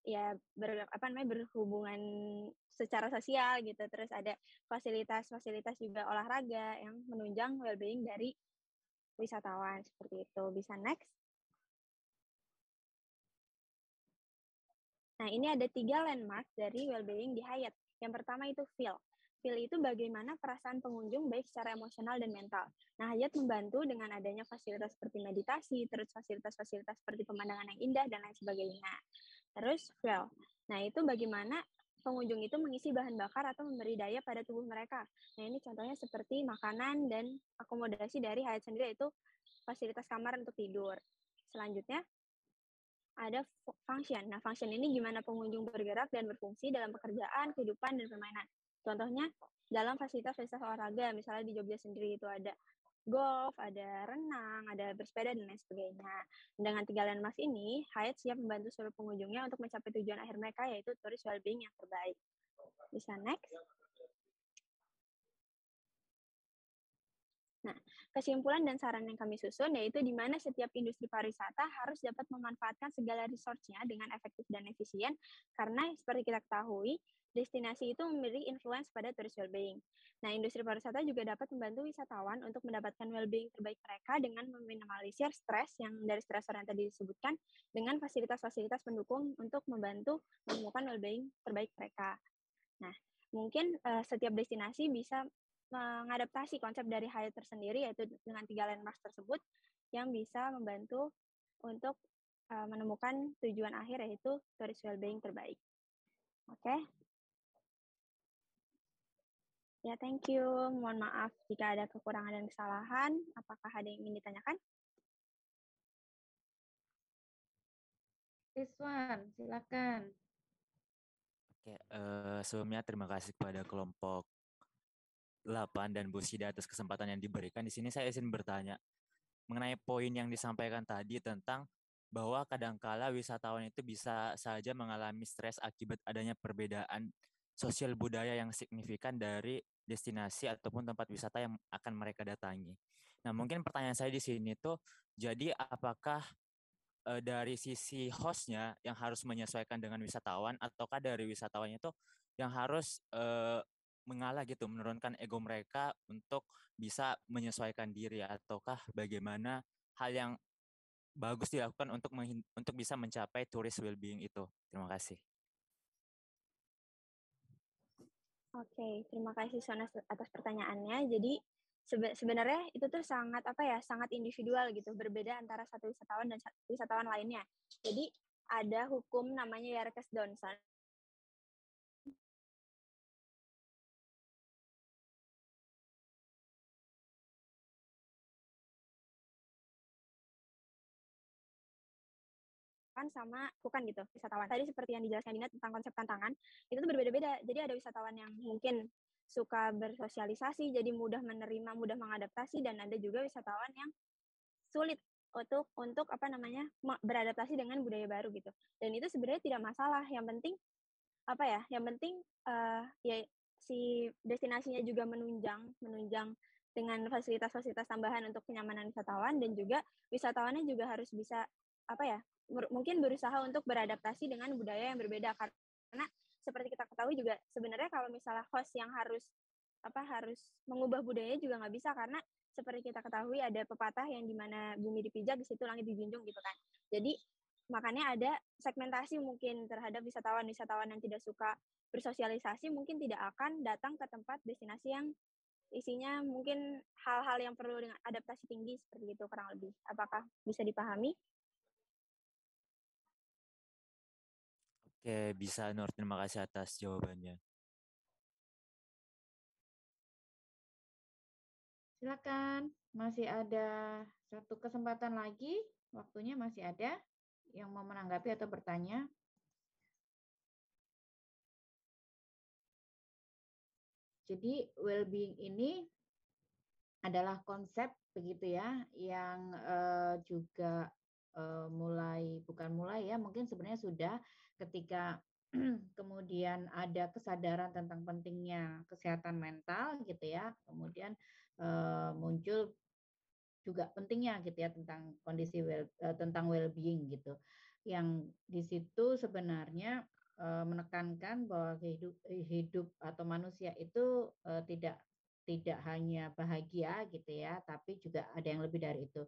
ya berhubungan secara sosial gitu. Terus ada fasilitas-fasilitas juga olahraga yang menunjang well-being dari wisatawan seperti itu. Bisa next. Nah, ini ada 3 landmark dari well-being di Hyatt. Yang pertama itu feel. Feel itu bagaimana perasaan pengunjung baik secara emosional dan mental. Nah, Hyatt membantu dengan adanya fasilitas seperti meditasi, terus fasilitas-fasilitas seperti pemandangan yang indah, dan lain sebagainya. Terus feel. Nah, itu bagaimana pengunjung itu mengisi bahan bakar atau memberi daya pada tubuh mereka. Nah, ini contohnya seperti makanan dan akomodasi dari Hyatt sendiri, yaitu fasilitas kamar untuk tidur. Selanjutnya, ada function. Nah, function ini gimana pengunjung bergerak dan berfungsi dalam pekerjaan, kehidupan, dan permainan. Contohnya, dalam fasilitas-fasilitas olahraga, misalnya di Jogja sendiri itu ada golf, ada renang, ada bersepeda, dan lain sebagainya. Dengan 3 landmark ini, Hyatt siap membantu seluruh pengunjungnya untuk mencapai tujuan akhir mereka, yaitu tourist well-being yang terbaik. Bisa next. Nah, kesimpulan dan saran yang kami susun yaitu di mana setiap industri pariwisata harus dapat memanfaatkan segala resource-nya dengan efektif dan efisien, karena seperti kita ketahui, destinasi itu memberi influence pada tourist well-being. Nah, industri pariwisata juga dapat membantu wisatawan untuk mendapatkan well-being terbaik mereka dengan meminimalisir stres yang dari stresor yang tadi disebutkan dengan fasilitas-fasilitas pendukung untuk membantu menemukan well-being terbaik mereka. Nah, mungkin setiap destinasi bisa mengadaptasi konsep dari Hyatt tersendiri, yaitu dengan 3 landmark tersebut yang bisa membantu untuk menemukan tujuan akhir, yaitu tourist well-being terbaik. Oke. Ya, thank you. Mohon maaf jika ada kekurangan dan kesalahan. Apakah ada yang ingin ditanyakan? Rizwan, silakan. Oke, sebelumnya terima kasih kepada kelompok 8 dan Bu Sida atas kesempatan yang diberikan. Di sini saya izin bertanya mengenai poin yang disampaikan tadi tentang bahwa kadangkala wisatawan itu bisa saja mengalami stres akibat adanya perbedaan sosial budaya yang signifikan dari destinasi ataupun tempat wisata yang akan mereka datangi. Nah, mungkin pertanyaan saya di sini tuh, jadi apakah dari sisi hostnya yang harus menyesuaikan dengan wisatawan, ataukah dari wisatawannya itu yang harus mengalah gitu, menurunkan ego mereka untuk bisa menyesuaikan diri, ataukah bagaimana hal yang bagus dilakukan untuk bisa mencapai tourist well-being itu? Terima kasih. Oke, terima kasih Sona atas pertanyaannya. Jadi sebenarnya itu tuh sangat sangat individual gitu, berbeda antara satu wisatawan dan wisatawan lainnya. Jadi ada hukum namanya Yerkes-Johnson. Sama bukan gitu wisatawan. Tadi seperti yang dijelaskan Dina tentang konsep tantangan, itu tuh berbeda-beda. Jadi ada wisatawan yang mungkin suka bersosialisasi, jadi mudah menerima, mudah mengadaptasi, dan ada juga wisatawan yang sulit untuk beradaptasi dengan budaya baru gitu. Dan itu sebenarnya tidak masalah. Yang penting ya si destinasinya juga menunjang dengan fasilitas-fasilitas tambahan untuk kenyamanan wisatawan, dan juga wisatawannya juga harus bisa mungkin berusaha untuk beradaptasi dengan budaya yang berbeda, karena seperti kita ketahui juga sebenarnya kalau misalnya host yang harus mengubah budaya juga nggak bisa, karena seperti kita ketahui ada pepatah yang dimana bumi dipijak di situ langit dijunjung gitu kan. Jadi makanya ada segmentasi mungkin terhadap wisatawan-wisatawan yang tidak suka bersosialisasi, mungkin tidak akan datang ke tempat destinasi yang isinya mungkin hal-hal yang perlu dengan adaptasi tinggi seperti itu kurang lebih. Apakah bisa dipahami? Oke, bisa Nur. Terima kasih atas jawabannya. Silakan, masih ada satu kesempatan lagi, waktunya masih ada yang mau menanggapi atau bertanya. Jadi well-being ini adalah konsep begitu ya, yang juga mungkin sebenarnya sudah ketika kemudian ada kesadaran tentang pentingnya kesehatan mental gitu ya, kemudian muncul juga pentingnya gitu ya tentang kondisi tentang well-being gitu. yang di situ sebenarnya menekankan bahwa hidup atau manusia itu tidak hanya bahagia gitu ya, tapi juga ada yang lebih dari itu,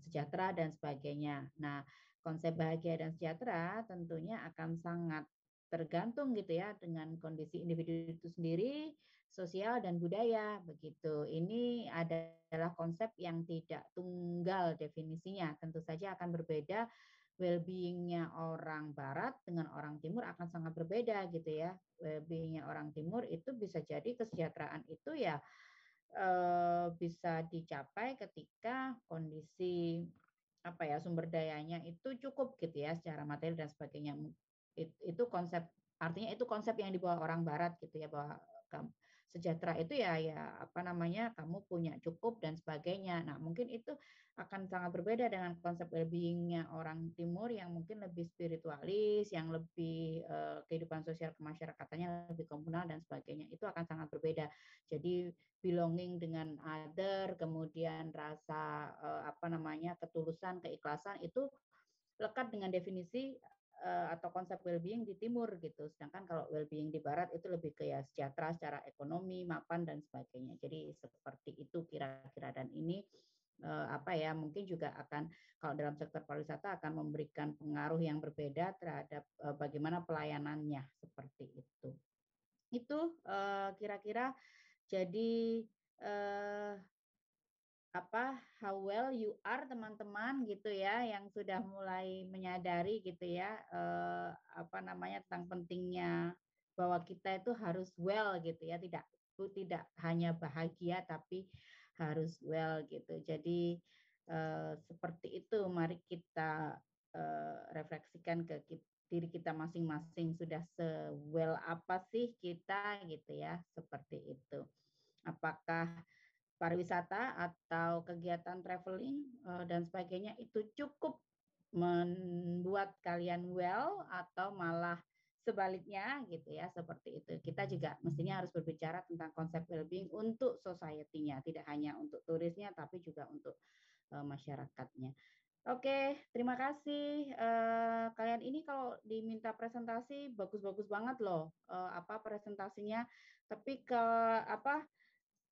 sejahtera dan sebagainya. Nah, konsep bahagia dan sejahtera tentunya akan sangat tergantung gitu ya dengan kondisi individu itu sendiri, sosial dan budaya begitu. Ini adalah konsep yang tidak tunggal definisinya, tentu saja akan berbeda. Well-being-nya orang barat dengan orang timur akan sangat berbeda gitu ya. Well-being-nya orang timur itu bisa jadi kesejahteraan itu ya bisa dicapai ketika kondisi sumber dayanya itu cukup gitu ya secara materi dan sebagainya. Itu konsep, artinya itu konsep yang dibawa orang barat gitu ya, bahwa sejahtera itu ya kamu punya cukup dan sebagainya. Nah, mungkin itu akan sangat berbeda dengan konsep well-being-nya orang timur yang mungkin lebih spiritualis, yang lebih kehidupan sosial kemasyarakatan lebih komunal dan sebagainya. Itu akan sangat berbeda. Jadi belonging dengan other, kemudian rasa ketulusan, keikhlasan itu lekat dengan definisi atau konsep well-being di timur gitu. Sedangkan kalau well-being di barat itu lebih ke ya sejahtera secara ekonomi, mapan dan sebagainya. Jadi seperti itu kira-kira, dan ini mungkin juga akan, kalau dalam sektor pariwisata akan memberikan pengaruh yang berbeda terhadap bagaimana pelayanannya seperti itu. Itu kira-kira jadi how well you are teman-teman gitu ya, yang sudah mulai menyadari gitu ya tentang pentingnya bahwa kita itu harus well gitu ya, tidak hanya bahagia tapi harus well gitu. Jadi seperti itu, mari kita refleksikan ke diri kita masing-masing, sudah se-well apa sih kita gitu ya, seperti itu. Apakah pariwisata atau kegiatan traveling dan sebagainya itu cukup membuat kalian well, atau malah sebaliknya gitu ya, seperti itu. Kita juga mestinya harus berbicara tentang konsep well-being untuk society-nya, tidak hanya untuk turisnya tapi juga untuk masyarakatnya. Oke, terima kasih. Kalian ini kalau diminta presentasi bagus-bagus banget loh presentasinya, tapi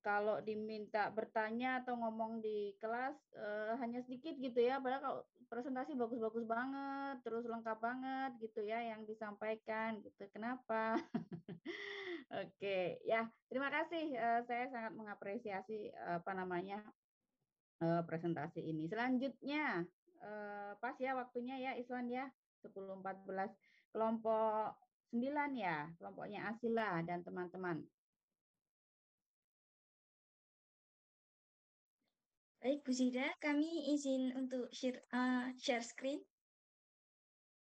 kalau diminta bertanya atau ngomong di kelas hanya sedikit gitu ya, padahal kalau presentasi bagus-bagus banget, terus lengkap banget gitu ya yang disampaikan gitu. Kenapa? Oke, ya terima kasih. Saya sangat mengapresiasi presentasi ini. Selanjutnya pas ya waktunya ya Iswan ya, 10.14, kelompok 9 ya, kelompoknya Asila dan teman-teman. Baik, Bu Zida, kami izin untuk share screen.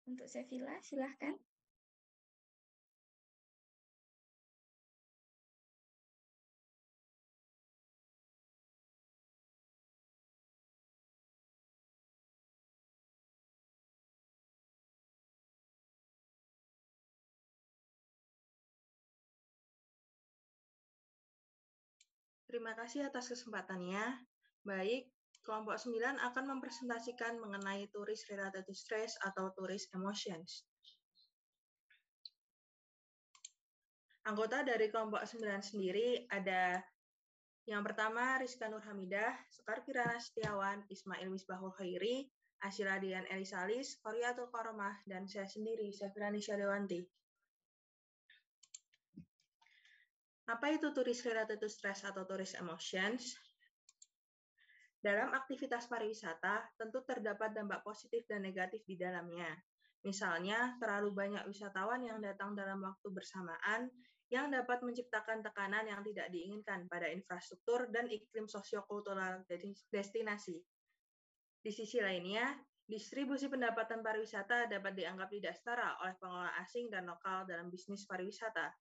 Untuk Sevilla, silahkan. Terima kasih atas kesempatannya. Baik, kelompok 9 akan mempresentasikan mengenai tourist related to stress atau tourist emotions. Anggota dari kelompok 9 sendiri ada yang pertama Rizka Nur Hamidah, Sekar Kirana Setiawan, Ismail Misbahul Khairi, Asyila Dian Elisalis, Koriatul Koromah, dan saya sendiri, Sefirani Syadewanti. Apa itu tourist related to stress atau tourist emotions? Dalam aktivitas pariwisata, tentu terdapat dampak positif dan negatif di dalamnya. Misalnya, terlalu banyak wisatawan yang datang dalam waktu bersamaan yang dapat menciptakan tekanan yang tidak diinginkan pada infrastruktur dan iklim sosiokultural destinasi. Di sisi lainnya, distribusi pendapatan pariwisata dapat dianggap tidak setara oleh pengelola asing dan lokal dalam bisnis pariwisata.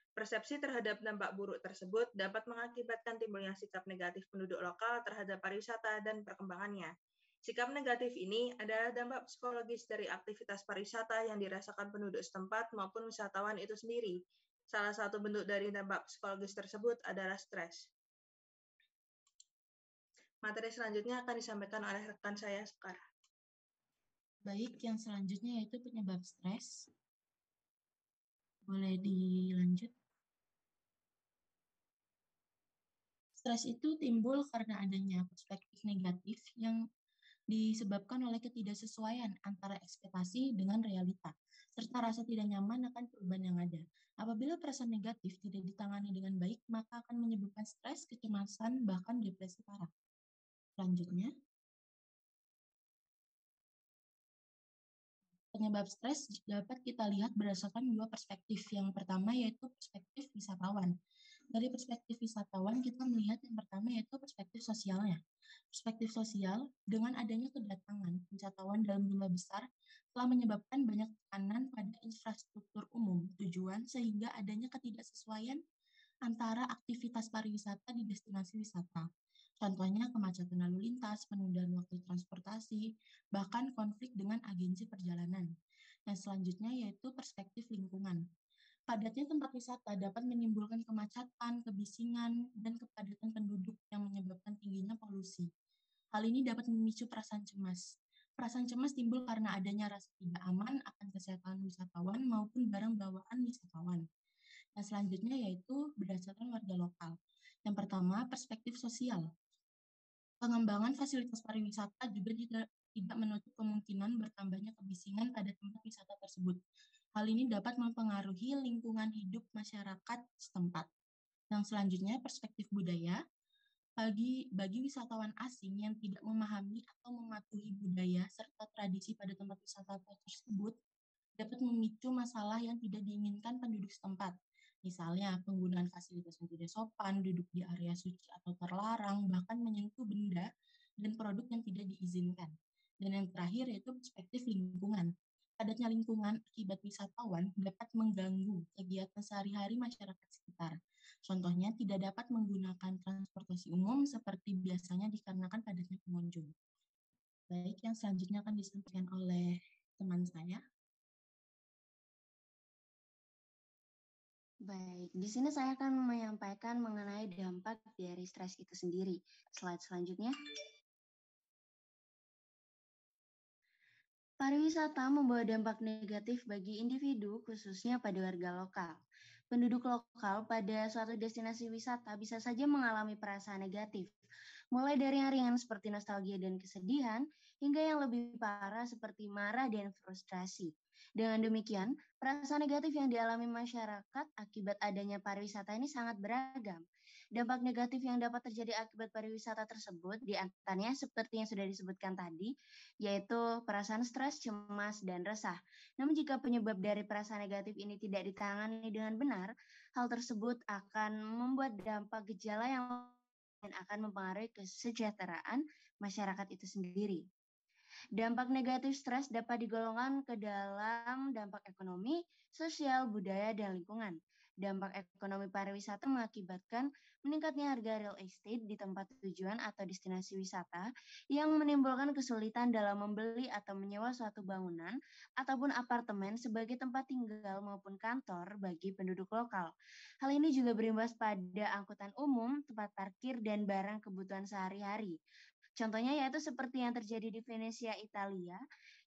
Persepsi terhadap dampak buruk tersebut dapat mengakibatkan timbulnya sikap negatif penduduk lokal terhadap pariwisata dan perkembangannya. Sikap negatif ini adalah dampak psikologis dari aktivitas pariwisata yang dirasakan penduduk setempat maupun wisatawan itu sendiri. Salah satu bentuk dari dampak psikologis tersebut adalah stres. Materi selanjutnya akan disampaikan oleh rekan saya, Sekar. Baik, yang selanjutnya yaitu penyebab stres. Boleh dilanjut. Stres itu timbul karena adanya perspektif negatif yang disebabkan oleh ketidaksesuaian antara ekspektasi dengan realita, serta rasa tidak nyaman akan perubahan yang ada. Apabila perasaan negatif tidak ditangani dengan baik, maka akan menyebabkan stres, kecemasan, bahkan depresi parah. Selanjutnya, penyebab stres dapat kita lihat berdasarkan dua perspektif. Yang pertama yaitu perspektif wisatawan. Dari perspektif wisatawan, kita melihat yang pertama yaitu perspektif sosialnya. Perspektif sosial, dengan adanya kedatangan wisatawan dalam jumlah besar, telah menyebabkan banyak tekanan pada infrastruktur umum tujuan sehingga adanya ketidaksesuaian antara aktivitas pariwisata di destinasi wisata. Contohnya kemacetan lalu lintas, penundaan waktu transportasi, bahkan konflik dengan agensi perjalanan. Yang selanjutnya yaitu perspektif lingkungan. Padatnya tempat wisata dapat menimbulkan kemacetan, kebisingan, dan kepadatan penduduk yang menyebabkan tingginya polusi. Hal ini dapat memicu perasaan cemas. Perasaan cemas timbul karena adanya rasa tidak aman akan kesehatan wisatawan maupun barang bawaan wisatawan. Yang selanjutnya yaitu berdasarkan warga lokal. Yang pertama, perspektif sosial. Pengembangan fasilitas pariwisata juga tidak menutup kemungkinan bertambahnya kebisingan pada tempat wisata tersebut. Hal ini dapat mempengaruhi lingkungan hidup masyarakat setempat. Yang selanjutnya, perspektif budaya. Bagi wisatawan asing yang tidak memahami atau mematuhi budaya serta tradisi pada tempat wisata tersebut, dapat memicu masalah yang tidak diinginkan penduduk setempat. Misalnya, penggunaan fasilitas yang tidak sopan, duduk di area suci atau terlarang, bahkan menyentuh benda dan produk yang tidak diizinkan. Dan yang terakhir yaitu perspektif lingkungan. Padatnya lingkungan akibat wisatawan dapat mengganggu kegiatan sehari-hari masyarakat sekitar. Contohnya, tidak dapat menggunakan transportasi umum seperti biasanya dikarenakan padatnya pengunjung. Baik, yang selanjutnya akan disampaikan oleh teman saya. Baik, di sini saya akan menyampaikan mengenai dampak dari stres itu sendiri. Slide selanjutnya. Pariwisata membawa dampak negatif bagi individu, khususnya pada warga lokal. Penduduk lokal pada suatu destinasi wisata bisa saja mengalami perasaan negatif, mulai dari yang ringan seperti nostalgia dan kesedihan, hingga yang lebih parah seperti marah dan frustrasi. Dengan demikian, perasaan negatif yang dialami masyarakat akibat adanya pariwisata ini sangat beragam. Dampak negatif yang dapat terjadi akibat pariwisata tersebut diantaranya seperti yang sudah disebutkan tadi, yaitu perasaan stres, cemas, dan resah. Namun jika penyebab dari perasaan negatif ini tidak ditangani dengan benar, hal tersebut akan membuat dampak gejala yang dan akan mempengaruhi kesejahteraan masyarakat itu sendiri. Dampak negatif stres dapat digolongkan ke dalam dampak ekonomi, sosial, budaya, dan lingkungan. Dampak ekonomi pariwisata mengakibatkan meningkatnya harga real estate di tempat tujuan atau destinasi wisata yang menimbulkan kesulitan dalam membeli atau menyewa suatu bangunan ataupun apartemen sebagai tempat tinggal maupun kantor bagi penduduk lokal. Hal ini juga berimbas pada angkutan umum, tempat parkir, dan barang kebutuhan sehari-hari. Contohnya yaitu seperti yang terjadi di Venesia, Italia,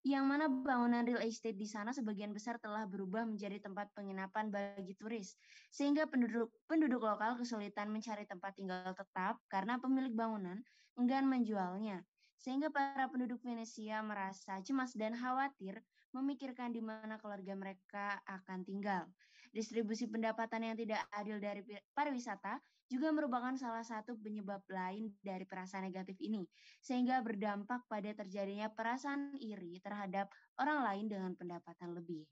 yang mana bangunan real estate di sana sebagian besar telah berubah menjadi tempat penginapan bagi turis, sehingga penduduk lokal kesulitan mencari tempat tinggal tetap karena pemilik bangunan enggan menjualnya, sehingga para penduduk Venesia merasa cemas dan khawatir memikirkan di mana keluarga mereka akan tinggal. Distribusi pendapatan yang tidak adil dari pariwisata juga merupakan salah satu penyebab lain dari perasaan negatif ini, sehingga berdampak pada terjadinya perasaan iri terhadap orang lain dengan pendapatan lebih.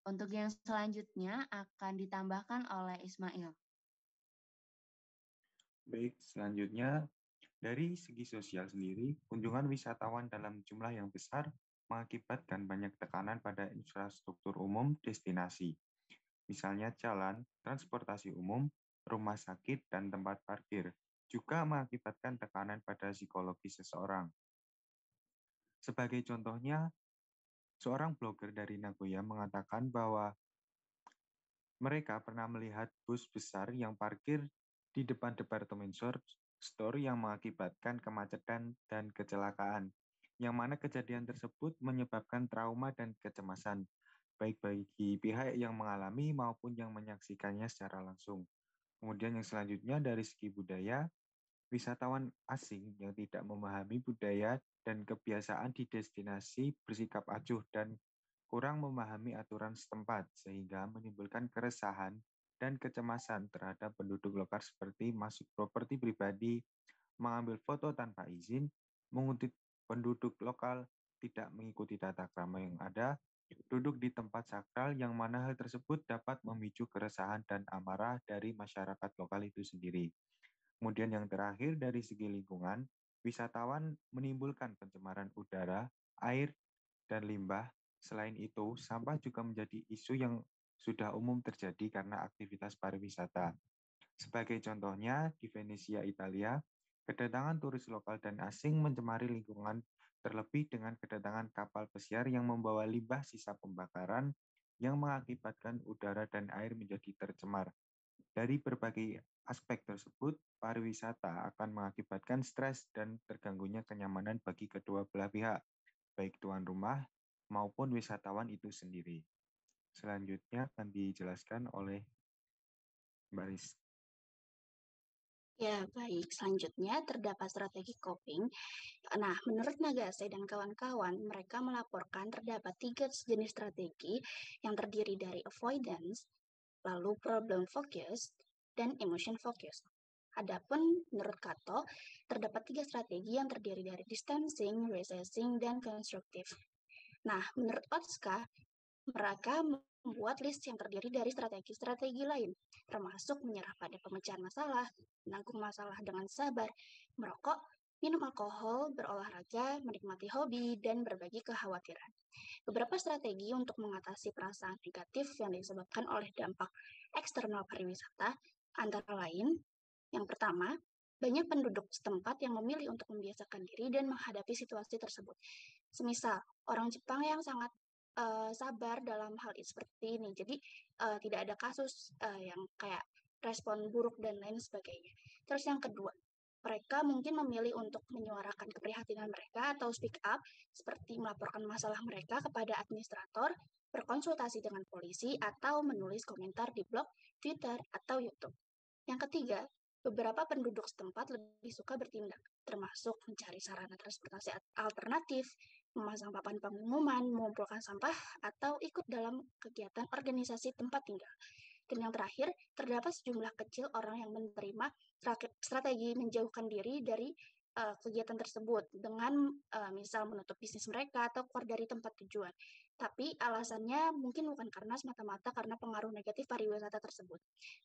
Untuk yang selanjutnya akan ditambahkan oleh Ismail. Baik, selanjutnya dari segi sosial sendiri, kunjungan wisatawan dalam jumlah yang besar mengakibatkan banyak tekanan pada infrastruktur umum destinasi. Misalnya jalan, transportasi umum, rumah sakit, dan tempat parkir, juga mengakibatkan tekanan pada psikologi seseorang. Sebagai contohnya, seorang blogger dari Nagoya mengatakan bahwa mereka pernah melihat bus besar yang parkir di depan departemen store yang mengakibatkan kemacetan dan kecelakaan. yang mana kejadian tersebut menyebabkan trauma dan kecemasan, baik bagi pihak yang mengalami maupun yang menyaksikannya secara langsung. Kemudian yang selanjutnya dari segi budaya, wisatawan asing yang tidak memahami budaya dan kebiasaan di destinasi bersikap acuh dan kurang memahami aturan setempat, sehingga menimbulkan keresahan dan kecemasan terhadap penduduk lokal seperti masuk properti pribadi, mengambil foto tanpa izin, mengutip penduduk lokal, tidak mengikuti tata krama yang ada, duduk di tempat sakral yang mana hal tersebut dapat memicu keresahan dan amarah dari masyarakat lokal itu sendiri. Kemudian yang terakhir dari segi lingkungan, wisatawan menimbulkan pencemaran udara, air, dan limbah. Selain itu, sampah juga menjadi isu yang sudah umum terjadi karena aktivitas pariwisata. Sebagai contohnya, di Venesia, Italia, kedatangan turis lokal dan asing mencemari lingkungan, terlebih dengan kedatangan kapal pesiar yang membawa limbah sisa pembakaran yang mengakibatkan udara dan air menjadi tercemar. Dari berbagai aspek tersebut, pariwisata akan mengakibatkan stres dan terganggunya kenyamanan bagi kedua belah pihak, baik tuan rumah maupun wisatawan itu sendiri. Selanjutnya akan dijelaskan oleh Mbak Riz. Ya, baik. Selanjutnya terdapat strategi coping. Nah, menurut Nagase dan kawan-kawan, mereka melaporkan terdapat 3 jenis strategi yang terdiri dari avoidance, lalu problem focus, dan emotion focus. Adapun menurut Kato, terdapat 3 strategi yang terdiri dari distancing, recessing, dan constructive. Nah, menurut Otska, mereka membuat list yang terdiri dari strategi-strategi lain, termasuk menyerah pada pemecahan masalah, menanggung masalah dengan sabar, merokok, minum alkohol, berolahraga, menikmati hobi, dan berbagi kekhawatiran. Beberapa strategi untuk mengatasi perasaan negatif yang disebabkan oleh dampak eksternal pariwisata, antara lain, yang pertama, banyak penduduk setempat yang memilih untuk membiasakan diri dan menghadapi situasi tersebut. Semisal, orang Jepang yang sangat sabar dalam hal seperti ini. Jadi tidak ada kasus yang kayak respon buruk dan lain sebagainya. Terus yang kedua, mereka mungkin memilih untuk menyuarakan keprihatinan mereka atau speak up, seperti melaporkan masalah mereka kepada administrator, berkonsultasi dengan polisi, atau menulis komentar di blog, Twitter, atau YouTube. Yang ketiga, beberapa penduduk setempat lebih suka bertindak, termasuk mencari sarana transportasi alternatif, memasang papan pengumuman, mengumpulkan sampah, atau ikut dalam kegiatan organisasi tempat tinggal. Dan yang terakhir, terdapat sejumlah kecil orang yang menerima strategi menjauhkan diri dari kegiatan tersebut dengan misal menutup bisnis mereka atau keluar dari tempat tujuan. Tapi alasannya mungkin bukan karena semata-mata karena pengaruh negatif pariwisata tersebut.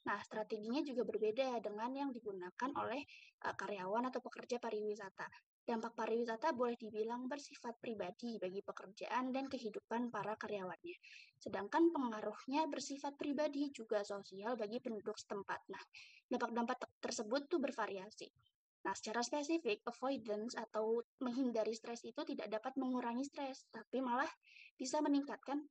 Nah, strateginya juga berbeda dengan yang digunakan oleh karyawan atau pekerja pariwisata. Dampak pariwisata boleh dibilang bersifat pribadi bagi pekerjaan dan kehidupan para karyawannya. Sedangkan pengaruhnya bersifat pribadi juga sosial bagi penduduk setempat. Nah, dampak-dampak tersebut tuh bervariasi. Nah, secara spesifik, avoidance atau menghindari stres itu tidak dapat mengurangi stres, tapi malah bisa meningkatkan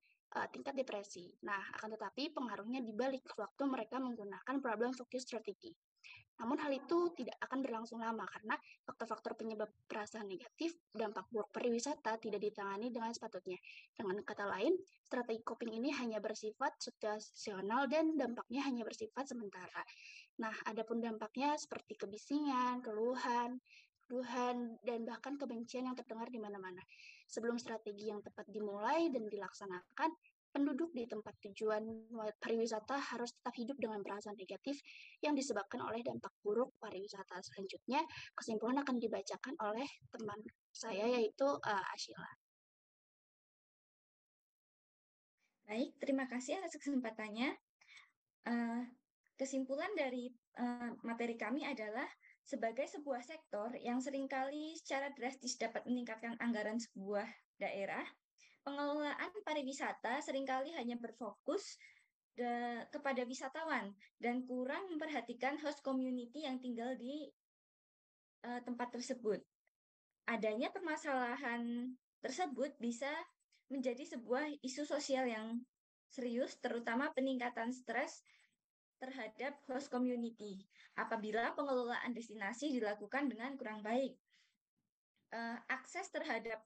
tingkat depresi. Nah, akan tetapi pengaruhnya dibalik waktu mereka menggunakan problem focus strategi. Namun hal itu tidak akan berlangsung lama karena faktor-faktor penyebab perasaan negatif, dampak buruk pariwisata tidak ditangani dengan sepatutnya. Dengan kata lain, strategi coping ini hanya bersifat situasional dan dampaknya hanya bersifat sementara. Nah, adapun dampaknya seperti kebisingan, keluhan, dan bahkan kebencian yang terdengar di mana-mana. Sebelum strategi yang tepat dimulai dan dilaksanakan, penduduk di tempat tujuan pariwisata harus tetap hidup dengan perasaan negatif yang disebabkan oleh dampak buruk pariwisata. Selanjutnya, kesimpulan akan dibacakan oleh teman saya, yaitu Ashila. Baik, terima kasih atas kesempatannya. Kesimpulan dari materi kami adalah sebagai sebuah sektor yang seringkali secara drastis dapat meningkatkan anggaran sebuah daerah, pengelolaan pariwisata seringkali hanya berfokus kepada wisatawan dan kurang memperhatikan host community yang tinggal di tempat tersebut. Adanya permasalahan tersebut bisa menjadi sebuah isu sosial yang serius, terutama peningkatan stres terhadap host community apabila pengelolaan destinasi dilakukan dengan kurang baik. Akses terhadap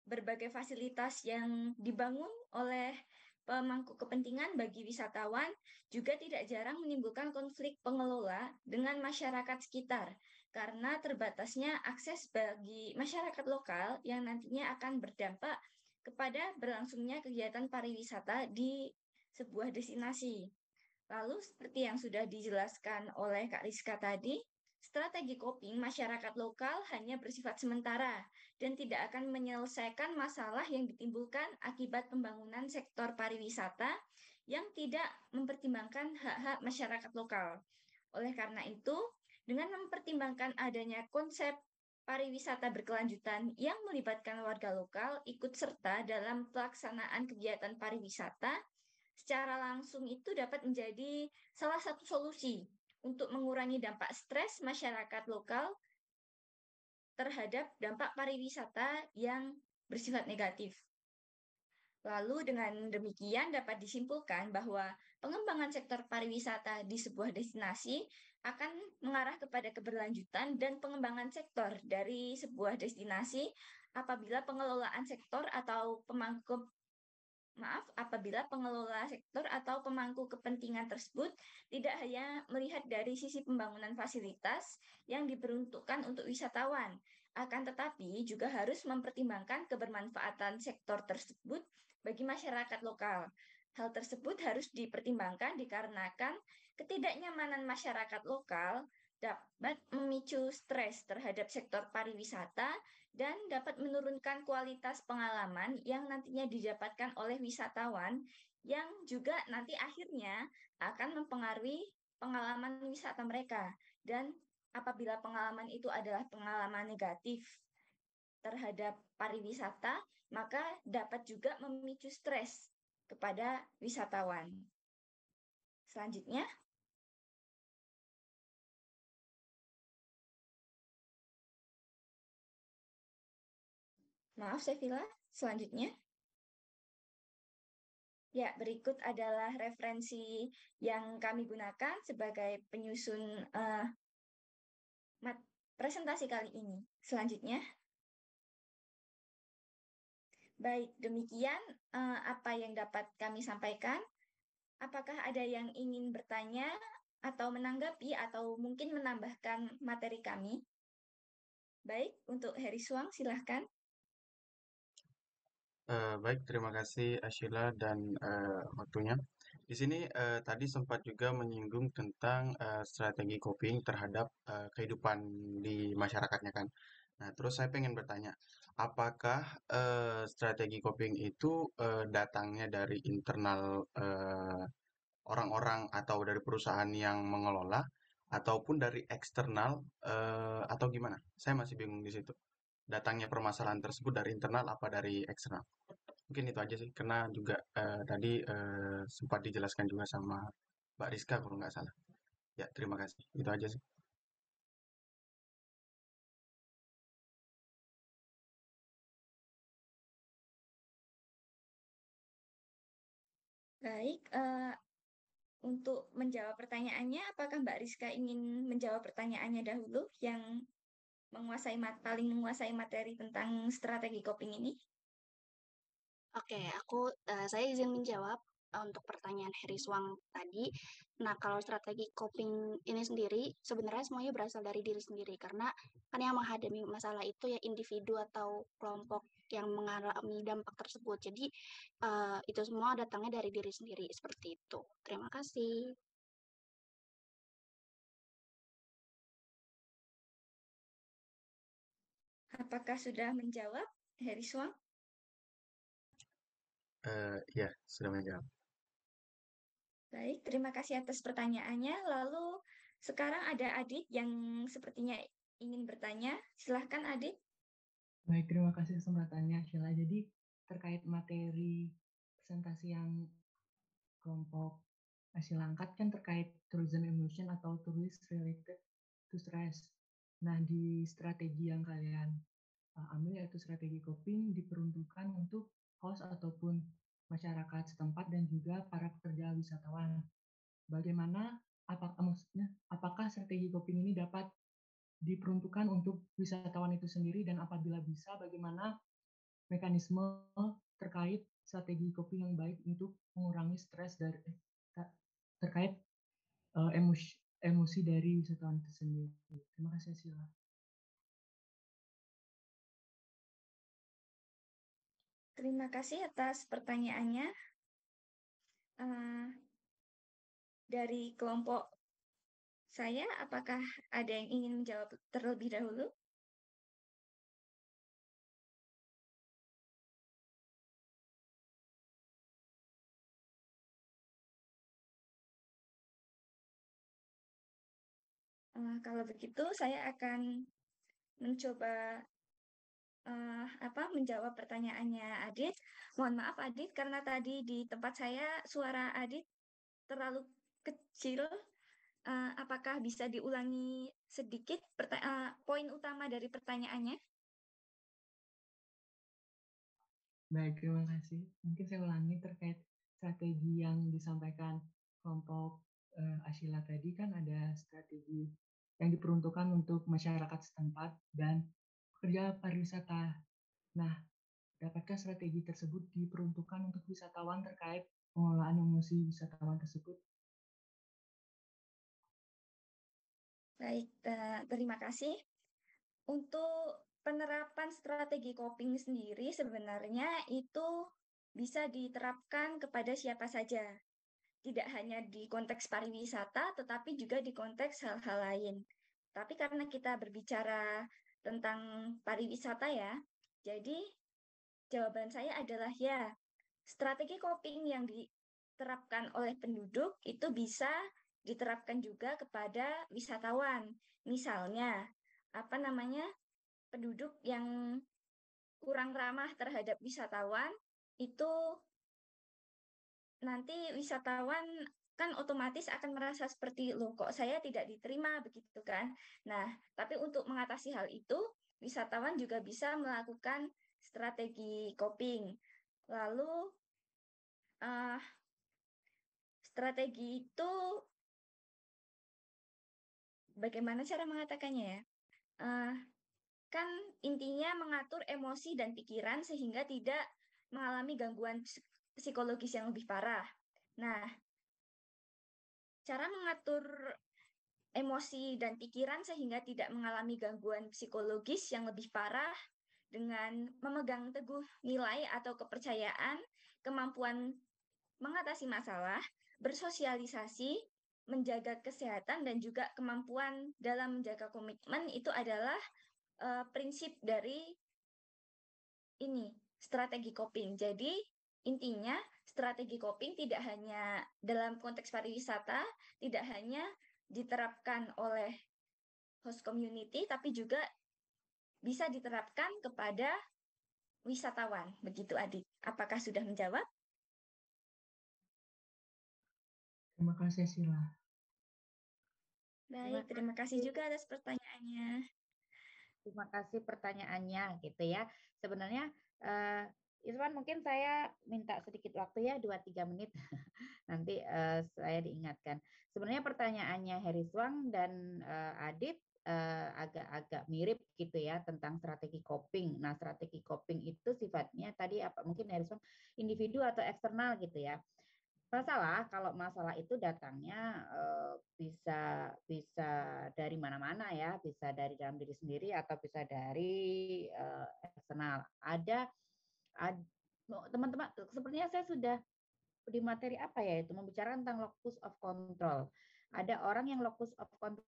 berbagai fasilitas yang dibangun oleh pemangku kepentingan bagi wisatawan juga tidak jarang menimbulkan konflik pengelola dengan masyarakat sekitar karena terbatasnya akses bagi masyarakat lokal yang nantinya akan berdampak kepada berlangsungnya kegiatan pariwisata di sebuah destinasi. Lalu seperti yang sudah dijelaskan oleh Kak Rizka tadi, strategi coping masyarakat lokal hanya bersifat sementara dan tidak akan menyelesaikan masalah yang ditimbulkan akibat pembangunan sektor pariwisata yang tidak mempertimbangkan hak-hak masyarakat lokal. Oleh karena itu, dengan mempertimbangkan adanya konsep pariwisata berkelanjutan yang melibatkan warga lokal ikut serta dalam pelaksanaan kegiatan pariwisata, secara langsung itu dapat menjadi salah satu solusi untuk mengurangi dampak stres masyarakat lokal terhadap dampak pariwisata yang bersifat negatif. Lalu dengan demikian dapat disimpulkan bahwa pengembangan sektor pariwisata di sebuah destinasi akan mengarah kepada keberlanjutan dan pengembangan sektor dari sebuah destinasi apabila pengelolaan sektor atau apabila pengelola sektor atau pemangku kepentingan tersebut tidak hanya melihat dari sisi pembangunan fasilitas yang diperuntukkan untuk wisatawan, akan tetapi juga harus mempertimbangkan kebermanfaatan sektor tersebut bagi masyarakat lokal. Hal tersebut harus dipertimbangkan dikarenakan ketidaknyamanan masyarakat lokal dapat memicu stres terhadap sektor pariwisata dan dapat menurunkan kualitas pengalaman yang nantinya didapatkan oleh wisatawan yang juga nanti akhirnya akan mempengaruhi pengalaman wisata mereka. Dan apabila pengalaman itu adalah pengalaman negatif terhadap pariwisata, maka dapat juga memicu stres kepada wisatawan. Selanjutnya, maaf Sevilla, selanjutnya. Ya, berikut adalah referensi yang kami gunakan sebagai penyusun presentasi kali ini. Selanjutnya. Baik, demikian apa yang dapat kami sampaikan. Apakah ada yang ingin bertanya atau menanggapi atau mungkin menambahkan materi kami? Baik, untuk Heri Suang, silahkan. Baik, terima kasih Ashila dan waktunya. Di sini tadi sempat juga menyinggung tentang strategi coping terhadap kehidupan di masyarakatnya kan. Nah, terus saya pengen bertanya, apakah strategi coping itu datangnya dari internal orang-orang atau dari perusahaan yang mengelola, ataupun dari eksternal atau gimana? Saya masih bingung di situ. Datangnya permasalahan tersebut dari internal apa dari eksternal? Mungkin itu aja sih, karena juga tadi sempat dijelaskan juga sama Mbak Rizka kalau nggak salah. Ya, terima kasih. Itu aja sih. Baik, untuk menjawab pertanyaannya, apakah Mbak Rizka ingin menjawab pertanyaannya dahulu yang paling menguasai materi tentang strategi coping ini? Oke, saya izin menjawab untuk pertanyaan Heri Suang tadi. Nah, kalau strategi coping ini sendiri sebenarnya semuanya berasal dari diri sendiri karena kan yang menghadapi masalah itu ya individu atau kelompok yang mengalami dampak tersebut. Jadi itu semua datangnya dari diri sendiri seperti itu. Terima kasih. Apakah sudah menjawab, Heri Suang? Ya, sudah menjawab. Baik, terima kasih atas pertanyaannya. Lalu sekarang ada Adit yang sepertinya ingin bertanya. Silahkan Adit. Baik, terima kasih kesempatannya Sheila. Jadi terkait materi presentasi yang kelompok Sheila angkat kan terkait tourism emotion atau tourist related to stress. Nah, di strategi yang kalian ambil yaitu strategi coping diperuntukkan untuk host ataupun masyarakat setempat dan juga para pekerja wisatawan. Bagaimana apakah strategi coping ini dapat diperuntukkan untuk wisatawan itu sendiri dan apabila bisa bagaimana mekanisme terkait strategi coping yang baik untuk mengurangi stres dari terkait emosi dari wisatawan itu sendiri. Terima kasih, Sila. Terima kasih atas pertanyaannya. Dari kelompok saya, apakah ada yang ingin menjawab terlebih dahulu? Kalau begitu, saya akan mencoba menjawab pertanyaannya Adit. Mohon maaf Adit, karena tadi di tempat saya suara Adit terlalu kecil. Apakah bisa diulangi sedikit poin utama dari pertanyaannya? Baik, terima kasih. Mungkin saya ulangi terkait strategi yang disampaikan kelompok Ashila tadi, kan ada strategi yang diperuntukkan untuk masyarakat setempat dan pekerja pariwisata. Nah, dapatkah strategi tersebut diperuntukkan untuk wisatawan terkait pengelolaan emosi wisatawan tersebut? Baik, terima kasih. Untuk penerapan strategi coping sendiri sebenarnya itu bisa diterapkan kepada siapa saja. Tidak hanya di konteks pariwisata, tetapi juga di konteks hal-hal lain. Tapi karena kita berbicara tentang pariwisata ya, jadi jawaban saya adalah ya, strategi coping yang diterapkan oleh penduduk itu bisa diterapkan juga kepada wisatawan. Misalnya, penduduk yang kurang ramah terhadap wisatawan itu nanti wisatawan kan otomatis akan merasa seperti loh kok saya tidak diterima begitu kan. Nah, tapi untuk mengatasi hal itu wisatawan juga bisa melakukan strategi coping. Lalu strategi itu bagaimana cara mengatakannya ya? Kan intinya mengatur emosi dan pikiran sehingga tidak mengalami gangguan psikologis yang lebih parah. Nah, cara mengatur emosi dan pikiran sehingga tidak mengalami gangguan psikologis yang lebih parah dengan memegang teguh nilai atau kepercayaan, kemampuan mengatasi masalah, bersosialisasi, menjaga kesehatan, dan juga kemampuan dalam menjaga komitmen itu adalah prinsip dari ini strategi coping. Jadi intinya strategi coping tidak hanya dalam konteks pariwisata, tidak hanya diterapkan oleh host community, tapi juga bisa diterapkan kepada wisatawan. Begitu Adit. Apakah sudah menjawab? Terima kasih Sila. Baik, terima kasih juga atas pertanyaannya. Terima kasih pertanyaannya gitu ya. Sebenarnya Iswan mungkin saya minta sedikit waktu ya 2-3 menit nanti saya diingatkan. Sebenarnya pertanyaannya Heriswang dan Adit agak-agak mirip gitu ya tentang strategi coping. Nah, strategi coping itu sifatnya tadi apa mungkin Heriswang individu atau eksternal gitu ya. Masalah kalau masalah itu datangnya bisa dari mana-mana ya, bisa dari dalam diri sendiri atau bisa dari eksternal. Ada teman-teman sepertinya saya sudah di materi apa ya itu membicarakan tentang locus of control. Ada orang yang locus of control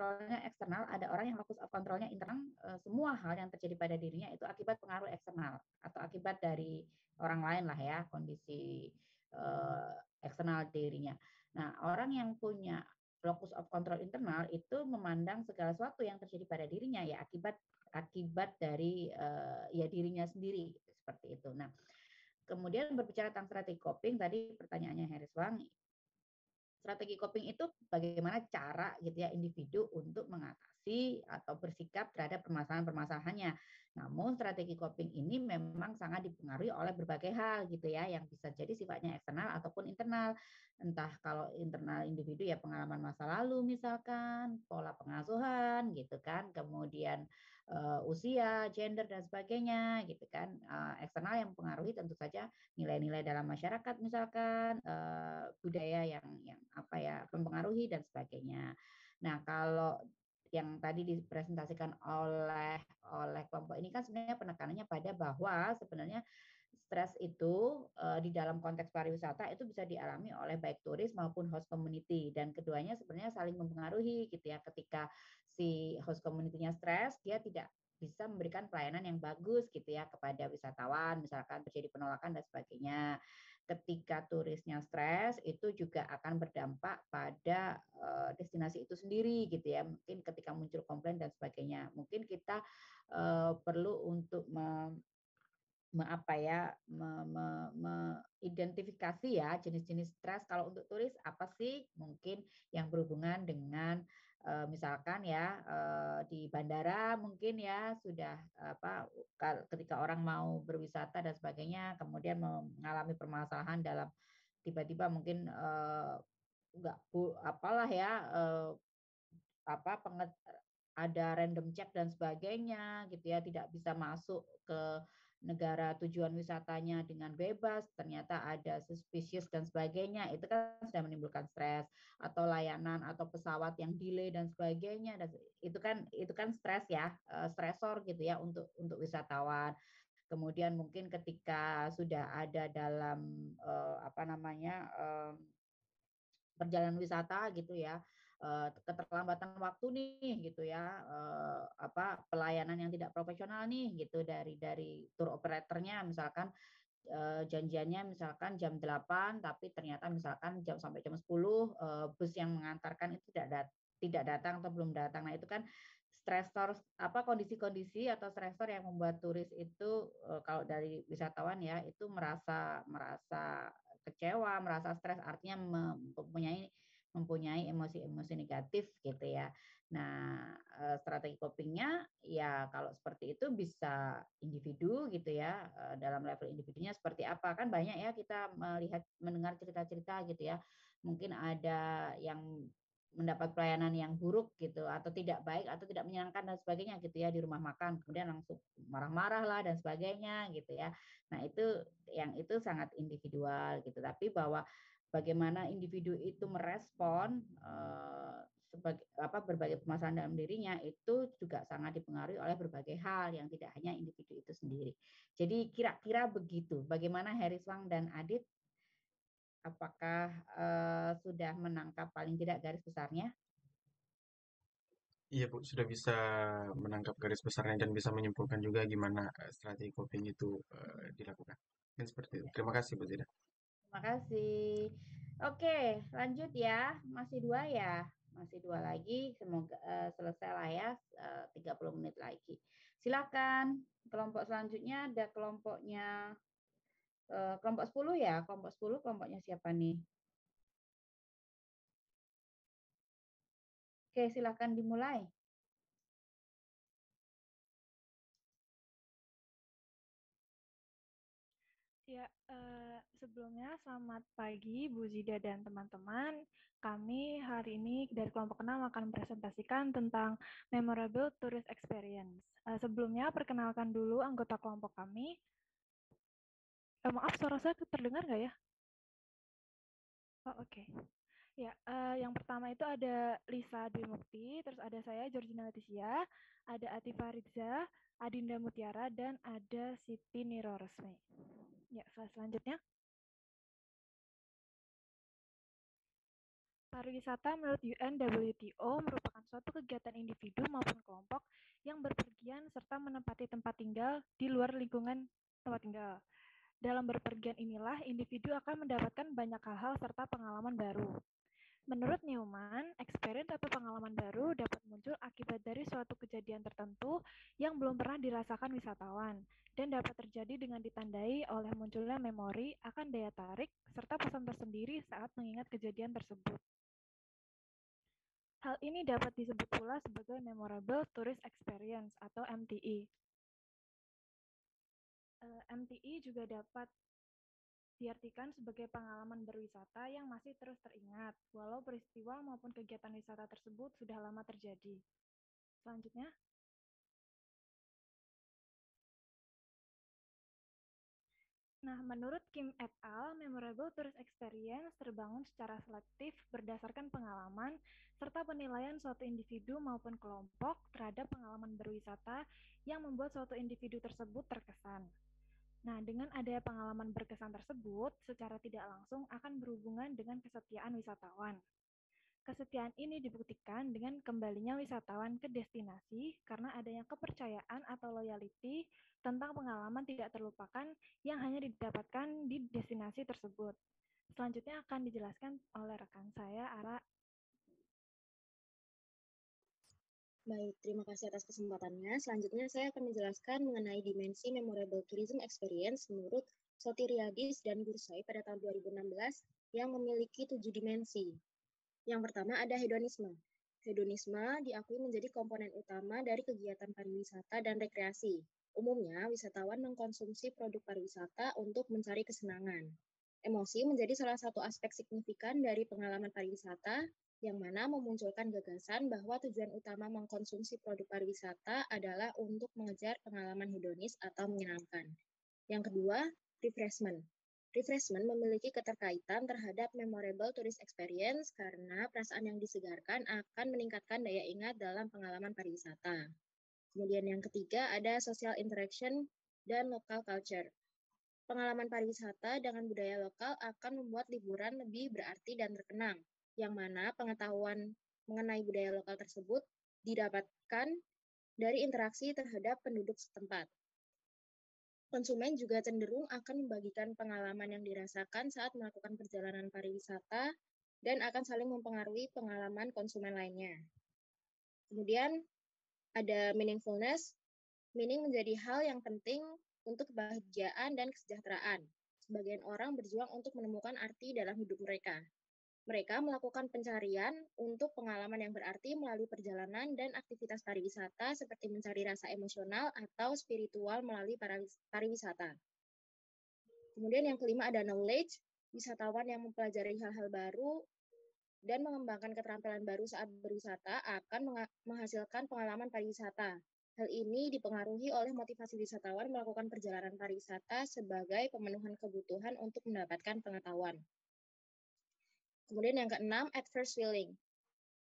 kontrolnya eksternal, ada orang yang locus of kontrolnya internal. Semua hal yang terjadi pada dirinya itu akibat pengaruh eksternal atau akibat dari orang lain lah ya, kondisi eksternal dirinya. Nah, orang yang punya locus of control internal itu memandang segala sesuatu yang terjadi pada dirinya ya akibat dari ya dirinya sendiri seperti itu. Nah, kemudian berbicara tentang strategi coping tadi pertanyaannya Heriswang strategi coping itu bagaimana cara gitu ya individu untuk mengatasi atau bersikap terhadap permasalahan-permasalahannya. Namun strategi coping ini memang sangat dipengaruhi oleh berbagai hal gitu ya, yang bisa jadi sifatnya eksternal ataupun internal. Entah kalau internal individu ya pengalaman masa lalu misalkan, pola pengasuhan gitu kan, kemudian usia, gender dan sebagainya gitu kan. Eksternal yang mempengaruhi tentu saja nilai-nilai dalam masyarakat misalkan, budaya yang apa ya mempengaruhi dan sebagainya. Nah, kalau yang tadi dipresentasikan oleh kelompok ini kan sebenarnya penekanannya pada bahwa sebenarnya stres itu di dalam konteks pariwisata itu bisa dialami oleh baik turis maupun host community, dan keduanya sebenarnya saling mempengaruhi gitu ya. Ketika si host community-nya stres, dia tidak bisa memberikan pelayanan yang bagus gitu ya kepada wisatawan, misalkan terjadi penolakan dan sebagainya. Ketika turisnya stres, itu juga akan berdampak pada destinasi itu sendiri gitu ya. Mungkin ketika muncul komplain dan sebagainya, mungkin kita perlu untuk identifikasi ya jenis-jenis stres. Kalau untuk turis apa sih mungkin yang berhubungan dengan misalkan ya di bandara mungkin ya sudah ketika orang mau berwisata dan sebagainya kemudian mengalami permasalahan dalam tiba-tiba mungkin enggak apalah ya ada random check dan sebagainya gitu ya, tidak bisa masuk ke negara tujuan wisatanya dengan bebas, ternyata ada suspicious dan sebagainya, itu kan sudah menimbulkan stres. Atau layanan atau pesawat yang delay dan sebagainya, dan itu kan stres ya, stresor gitu ya untuk wisatawan. Kemudian mungkin ketika sudah ada dalam perjalanan wisata gitu ya, keterlambatan waktu nih gitu ya, pelayanan yang tidak profesional nih gitu dari tour operatornya, misalkan janjiannya misalkan jam 8 tapi ternyata misalkan sampai jam 10 bus yang mengantarkan itu tidak datang atau belum datang. Nah, itu kan stresor kondisi-kondisi atau stresor yang membuat turis itu kalau dari wisatawan ya itu merasa kecewa, merasa stres, artinya mempunyai emosi-emosi negatif gitu ya. Nah, strategi copingnya ya kalau seperti itu bisa individu gitu ya, dalam level individunya seperti apa, kan banyak ya kita mendengar cerita-cerita gitu ya. Mungkin ada yang mendapat pelayanan yang buruk gitu atau tidak baik atau tidak menyenangkan dan sebagainya gitu ya di rumah makan, kemudian langsung marah-marah lah dan sebagainya gitu ya. Nah, itu sangat individual gitu, tapi bahwa bagaimana individu itu merespon berbagai permasalahan dalam dirinya itu juga sangat dipengaruhi oleh berbagai hal yang tidak hanya individu itu sendiri. Jadi kira-kira begitu. Bagaimana Heriswang dan Adit? Apakah sudah menangkap paling tidak garis besarnya? Iya Bu, sudah bisa menangkap garis besarnya dan bisa menyimpulkan juga gimana strategi coping itu dilakukan. Dan seperti itu. Terima kasih Bu Zida. Terima kasih. Oke, lanjut ya. Masih 2 ya. Masih 2 lagi. Semoga selesai lah ya. 30 menit lagi. Silakan. Kelompok selanjutnya ada kelompoknya kelompok 10 ya. Kelompok 10 kelompoknya siapa nih? Oke, silakan dimulai. Ya, sebelumnya selamat pagi Bu Zida dan teman-teman. Kami hari ini dari kelompok 6 akan mempresentasikan tentang Memorable Tourist Experience. Sebelumnya perkenalkan dulu anggota kelompok kami. Maaf, suara saya terdengar nggak ya? Oh, oke. Ya, yang pertama itu ada Lisa Dwi Mukti, terus ada saya Georgina Leticia, ada Atifa Ridza, Adinda Mutiara, dan ada Siti Niro Resmi. Ya, selanjutnya. Pariwisata menurut UNWTO merupakan suatu kegiatan individu maupun kelompok yang berpergian serta menempati tempat tinggal di luar lingkungan tempat tinggal. Dalam berpergian inilah, individu akan mendapatkan banyak hal-hal serta pengalaman baru. Menurut Newman, experience atau pengalaman baru dapat muncul akibat dari suatu kejadian tertentu yang belum pernah dirasakan wisatawan dan dapat terjadi dengan ditandai oleh munculnya memori akan daya tarik serta pesan tersendiri saat mengingat kejadian tersebut. Hal ini dapat disebut pula sebagai Memorable Tourist Experience atau MTE. MTE juga dapat diartikan sebagai pengalaman berwisata yang masih terus teringat, walau peristiwa maupun kegiatan wisata tersebut sudah lama terjadi. Selanjutnya. Nah, menurut Kim et al., Memorable Tourist Experience terbangun secara selektif berdasarkan pengalaman serta penilaian suatu individu maupun kelompok terhadap pengalaman berwisata yang membuat suatu individu tersebut terkesan. Nah, dengan adanya pengalaman berkesan tersebut, secara tidak langsung akan berhubungan dengan kesetiaan wisatawan. Kesetiaan ini dibuktikan dengan kembalinya wisatawan ke destinasi karena adanya kepercayaan atau loyalty tentang pengalaman tidak terlupakan yang hanya didapatkan di destinasi tersebut. Selanjutnya akan dijelaskan oleh rekan saya, Ara. Baik, terima kasih atas kesempatannya. Selanjutnya saya akan menjelaskan mengenai dimensi Memorable Tourism Experience menurut Sotiriadis dan Gursai pada tahun 2016 yang memiliki 7 dimensi. Yang pertama ada hedonisme. Hedonisme diakui menjadi komponen utama dari kegiatan pariwisata dan rekreasi. Umumnya, wisatawan mengkonsumsi produk pariwisata untuk mencari kesenangan. Emosi menjadi salah satu aspek signifikan dari pengalaman pariwisata, yang mana memunculkan gagasan bahwa tujuan utama mengkonsumsi produk pariwisata adalah untuk mengejar pengalaman hedonis atau menyenangkan. Yang kedua, refreshment. Refreshment memiliki keterkaitan terhadap memorable tourist experience karena perasaan yang disegarkan akan meningkatkan daya ingat dalam pengalaman pariwisata. Kemudian yang ketiga ada social interaction dan local culture. Pengalaman pariwisata dengan budaya lokal akan membuat liburan lebih berarti dan terkenang, yang mana pengetahuan mengenai budaya lokal tersebut didapatkan dari interaksi terhadap penduduk setempat. Konsumen juga cenderung akan membagikan pengalaman yang dirasakan saat melakukan perjalanan pariwisata dan akan saling mempengaruhi pengalaman konsumen lainnya. Kemudian ada meaningfulness. Meaning menjadi hal yang penting untuk kebahagiaan dan kesejahteraan. Sebagian orang berjuang untuk menemukan arti dalam hidup mereka. Mereka melakukan pencarian untuk pengalaman yang berarti melalui perjalanan dan aktivitas pariwisata seperti mencari rasa emosional atau spiritual melalui pariwisata. Kemudian yang kelima ada knowledge, wisatawan yang mempelajari hal-hal baru dan mengembangkan keterampilan baru saat berwisata akan menghasilkan pengalaman pariwisata. Hal ini dipengaruhi oleh motivasi wisatawan melakukan perjalanan pariwisata sebagai pemenuhan kebutuhan untuk mendapatkan pengetahuan. Kemudian yang keenam, adverse feeling.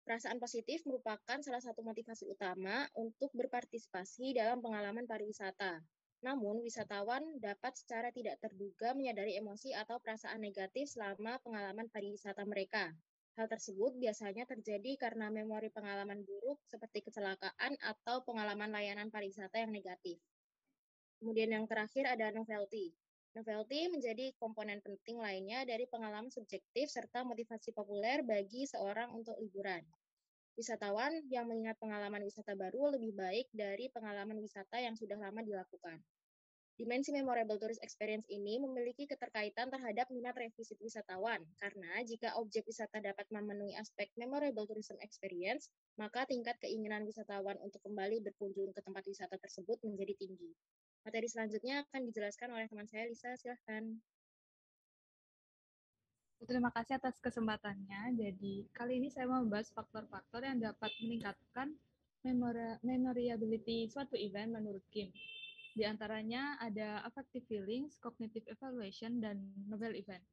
Perasaan positif merupakan salah satu motivasi utama untuk berpartisipasi dalam pengalaman pariwisata. Namun, wisatawan dapat secara tidak terduga menyadari emosi atau perasaan negatif selama pengalaman pariwisata mereka. Hal tersebut biasanya terjadi karena memori pengalaman buruk seperti kecelakaan atau pengalaman layanan pariwisata yang negatif. Kemudian yang terakhir ada novelty. Novelty menjadi komponen penting lainnya dari pengalaman subjektif serta motivasi populer bagi seorang untuk liburan. Wisatawan yang mengingat pengalaman wisata baru lebih baik dari pengalaman wisata yang sudah lama dilakukan. Dimensi Memorable Tourist Experience ini memiliki keterkaitan terhadap minat revisit wisatawan, karena jika objek wisata dapat memenuhi aspek Memorable Tourism Experience, maka tingkat keinginan wisatawan untuk kembali berkunjung ke tempat wisata tersebut menjadi tinggi. Materi selanjutnya akan dijelaskan oleh teman saya, Lisa. Silahkan. Terima kasih atas kesempatannya. Jadi, kali ini saya mau membahas faktor-faktor yang dapat meningkatkan memorability suatu event menurut Kim. Di antaranya ada affective feelings, cognitive evaluation, dan novel event.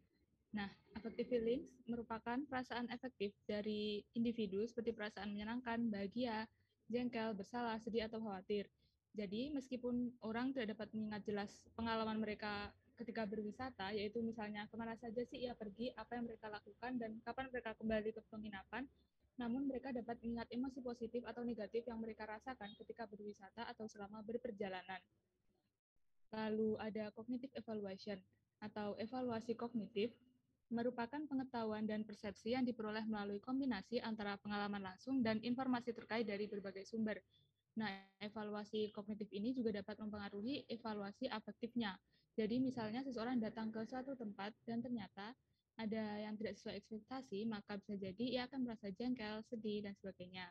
Nah, affective feelings merupakan perasaan efektif dari individu seperti perasaan menyenangkan, bahagia, jengkel, bersalah, sedih, atau khawatir. Jadi, meskipun orang tidak dapat mengingat jelas pengalaman mereka ketika berwisata, yaitu misalnya kemana saja sih ia pergi, apa yang mereka lakukan, dan kapan mereka kembali ke penginapan, namun mereka dapat mengingat emosi positif atau negatif yang mereka rasakan ketika berwisata atau selama berperjalanan. Lalu ada cognitive evaluation atau evaluasi kognitif. merupakan pengetahuan dan persepsi yang diperoleh melalui kombinasi antara pengalaman langsung dan informasi terkait dari berbagai sumber. Nah, evaluasi kognitif ini juga dapat mempengaruhi evaluasi afektifnya. Jadi, misalnya seseorang datang ke suatu tempat dan ternyata ada yang tidak sesuai ekspektasi, maka bisa jadi ia akan merasa jengkel, sedih, dan sebagainya.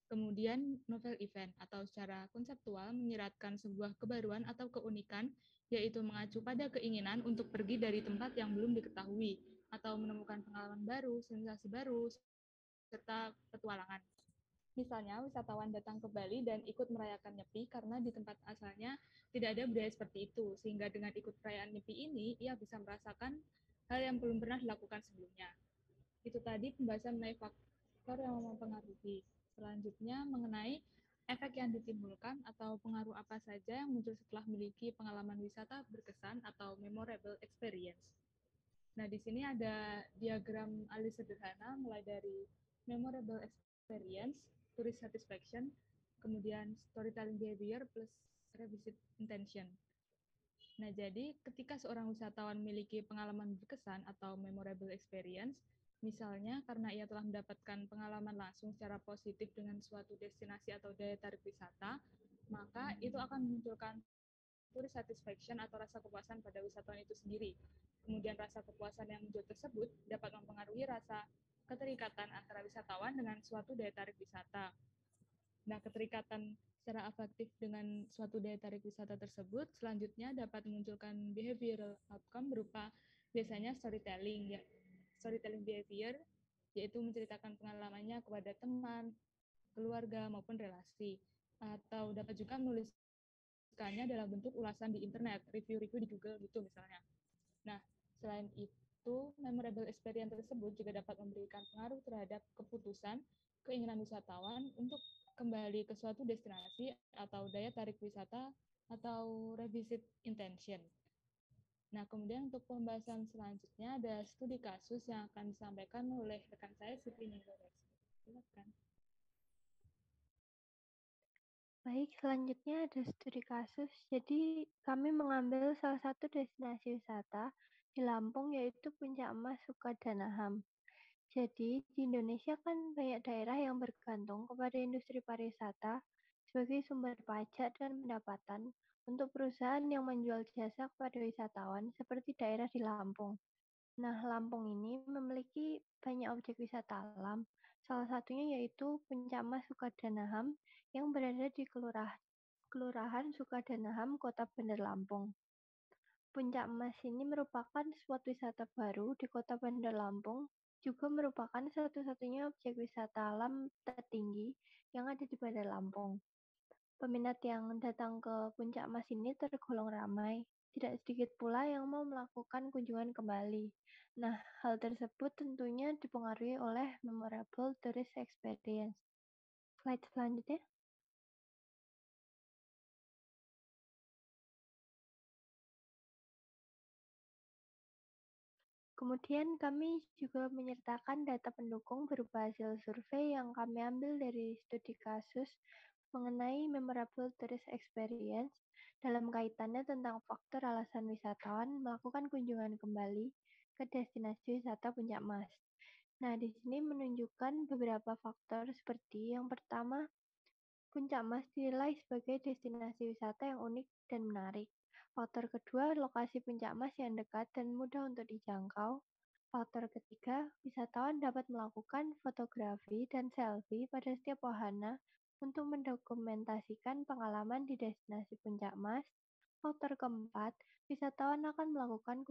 Kemudian, novel event atau secara konseptual menyiratkan sebuah kebaruan atau keunikan, yaitu mengacu pada keinginan untuk pergi dari tempat yang belum diketahui, atau menemukan pengalaman baru, sensasi baru, serta petualangan. Misalnya, wisatawan datang ke Bali dan ikut merayakan Nyepi karena di tempat asalnya tidak ada budaya seperti itu, sehingga dengan ikut perayaan Nyepi ini, ia bisa merasakan hal yang belum pernah dilakukan sebelumnya. Itu tadi pembahasan mengenai faktor yang mempengaruhi. Selanjutnya mengenai efek yang ditimbulkan atau pengaruh apa saja yang muncul setelah memiliki pengalaman wisata berkesan atau memorable experience. Nah, di sini ada diagram alis sederhana mulai dari memorable experience, tourist satisfaction, kemudian storytelling behavior plus revisit intention. Nah, jadi ketika seorang wisatawan memiliki pengalaman berkesan atau memorable experience, misalnya karena ia telah mendapatkan pengalaman langsung secara positif dengan suatu destinasi atau daya tarik wisata, maka itu akan memunculkan tourist satisfaction atau rasa kepuasan pada wisatawan itu sendiri. Kemudian rasa kepuasan yang muncul tersebut dapat mempengaruhi rasa keterikatan antara wisatawan dengan suatu daya tarik wisata. Nah, keterikatan secara afektif dengan suatu daya tarik wisata tersebut selanjutnya dapat memunculkan behavioral outcome berupa biasanya storytelling, ya, storytelling behavior, yaitu menceritakan pengalamannya kepada teman, keluarga, maupun relasi. Atau dapat juga menuliskannya dalam bentuk ulasan di internet, review-review di Google gitu misalnya. Nah, selain itu, memorable experience tersebut juga dapat memberikan pengaruh terhadap keputusan, keinginan wisatawan untuk kembali ke suatu destinasi atau daya tarik wisata atau revisit intention. Nah, kemudian untuk pembahasan selanjutnya ada studi kasus yang akan disampaikan oleh rekan saya, Siti Ninggores. Silakan. Baik, selanjutnya ada studi kasus. Jadi, kami mengambil salah satu destinasi wisata di Lampung, yaitu Puncak Emas Sukadanaham. Jadi, di Indonesia kan banyak daerah yang bergantung kepada industri pariwisata sebagai sumber pajak dan pendapatan untuk perusahaan yang menjual jasa kepada wisatawan seperti daerah di Lampung. Nah, Lampung ini memiliki banyak objek wisata alam. Salah satunya yaitu Puncak Mas Sukadanaham yang berada di Kelurahan Sukadanaham, Kota Bandar Lampung. Puncak Emas ini merupakan suatu wisata baru di Kota Bandar Lampung, juga merupakan satu-satunya objek wisata alam tertinggi yang ada di Bandar Lampung. Peminat yang datang ke Puncak Emas ini tergolong ramai, tidak sedikit pula yang mau melakukan kunjungan kembali. Nah, hal tersebut tentunya dipengaruhi oleh memorable tourist experience. Slide selanjutnya. Kemudian kami juga menyertakan data pendukung berupa hasil survei yang kami ambil dari studi kasus mengenai memorable tourist experience dalam kaitannya tentang faktor alasan wisatawan melakukan kunjungan kembali ke destinasi wisata Puncak Mas. Nah, di sini menunjukkan beberapa faktor seperti yang pertama, Puncak Mas dinilai sebagai destinasi wisata yang unik dan menarik. Faktor kedua, lokasi Puncak Mas yang dekat dan mudah untuk dijangkau. Faktor ketiga, wisatawan dapat melakukan fotografi dan selfie pada setiap wahana untuk mendokumentasikan pengalaman di destinasi Puncak Mas. Faktor keempat, wisatawan akan melakukan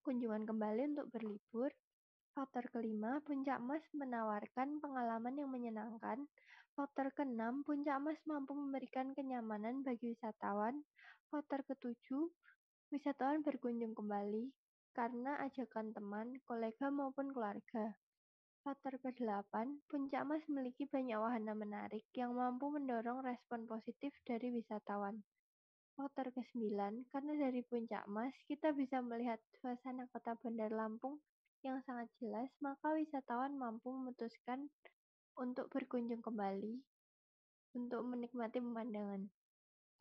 kunjungan kembali untuk berlibur. Faktor kelima, Puncak Mas menawarkan pengalaman yang menyenangkan. Faktor keenam, Puncak Mas mampu memberikan kenyamanan bagi wisatawan. Faktor ketujuh, wisatawan berkunjung kembali karena ajakan teman, kolega maupun keluarga. Faktor ke-8, Puncak Mas memiliki banyak wahana menarik yang mampu mendorong respon positif dari wisatawan. Faktor ke-9, karena dari Puncak Mas kita bisa melihat suasana kota Bandar Lampung yang sangat jelas, maka wisatawan mampu memutuskan untuk berkunjung kembali untuk menikmati pemandangan.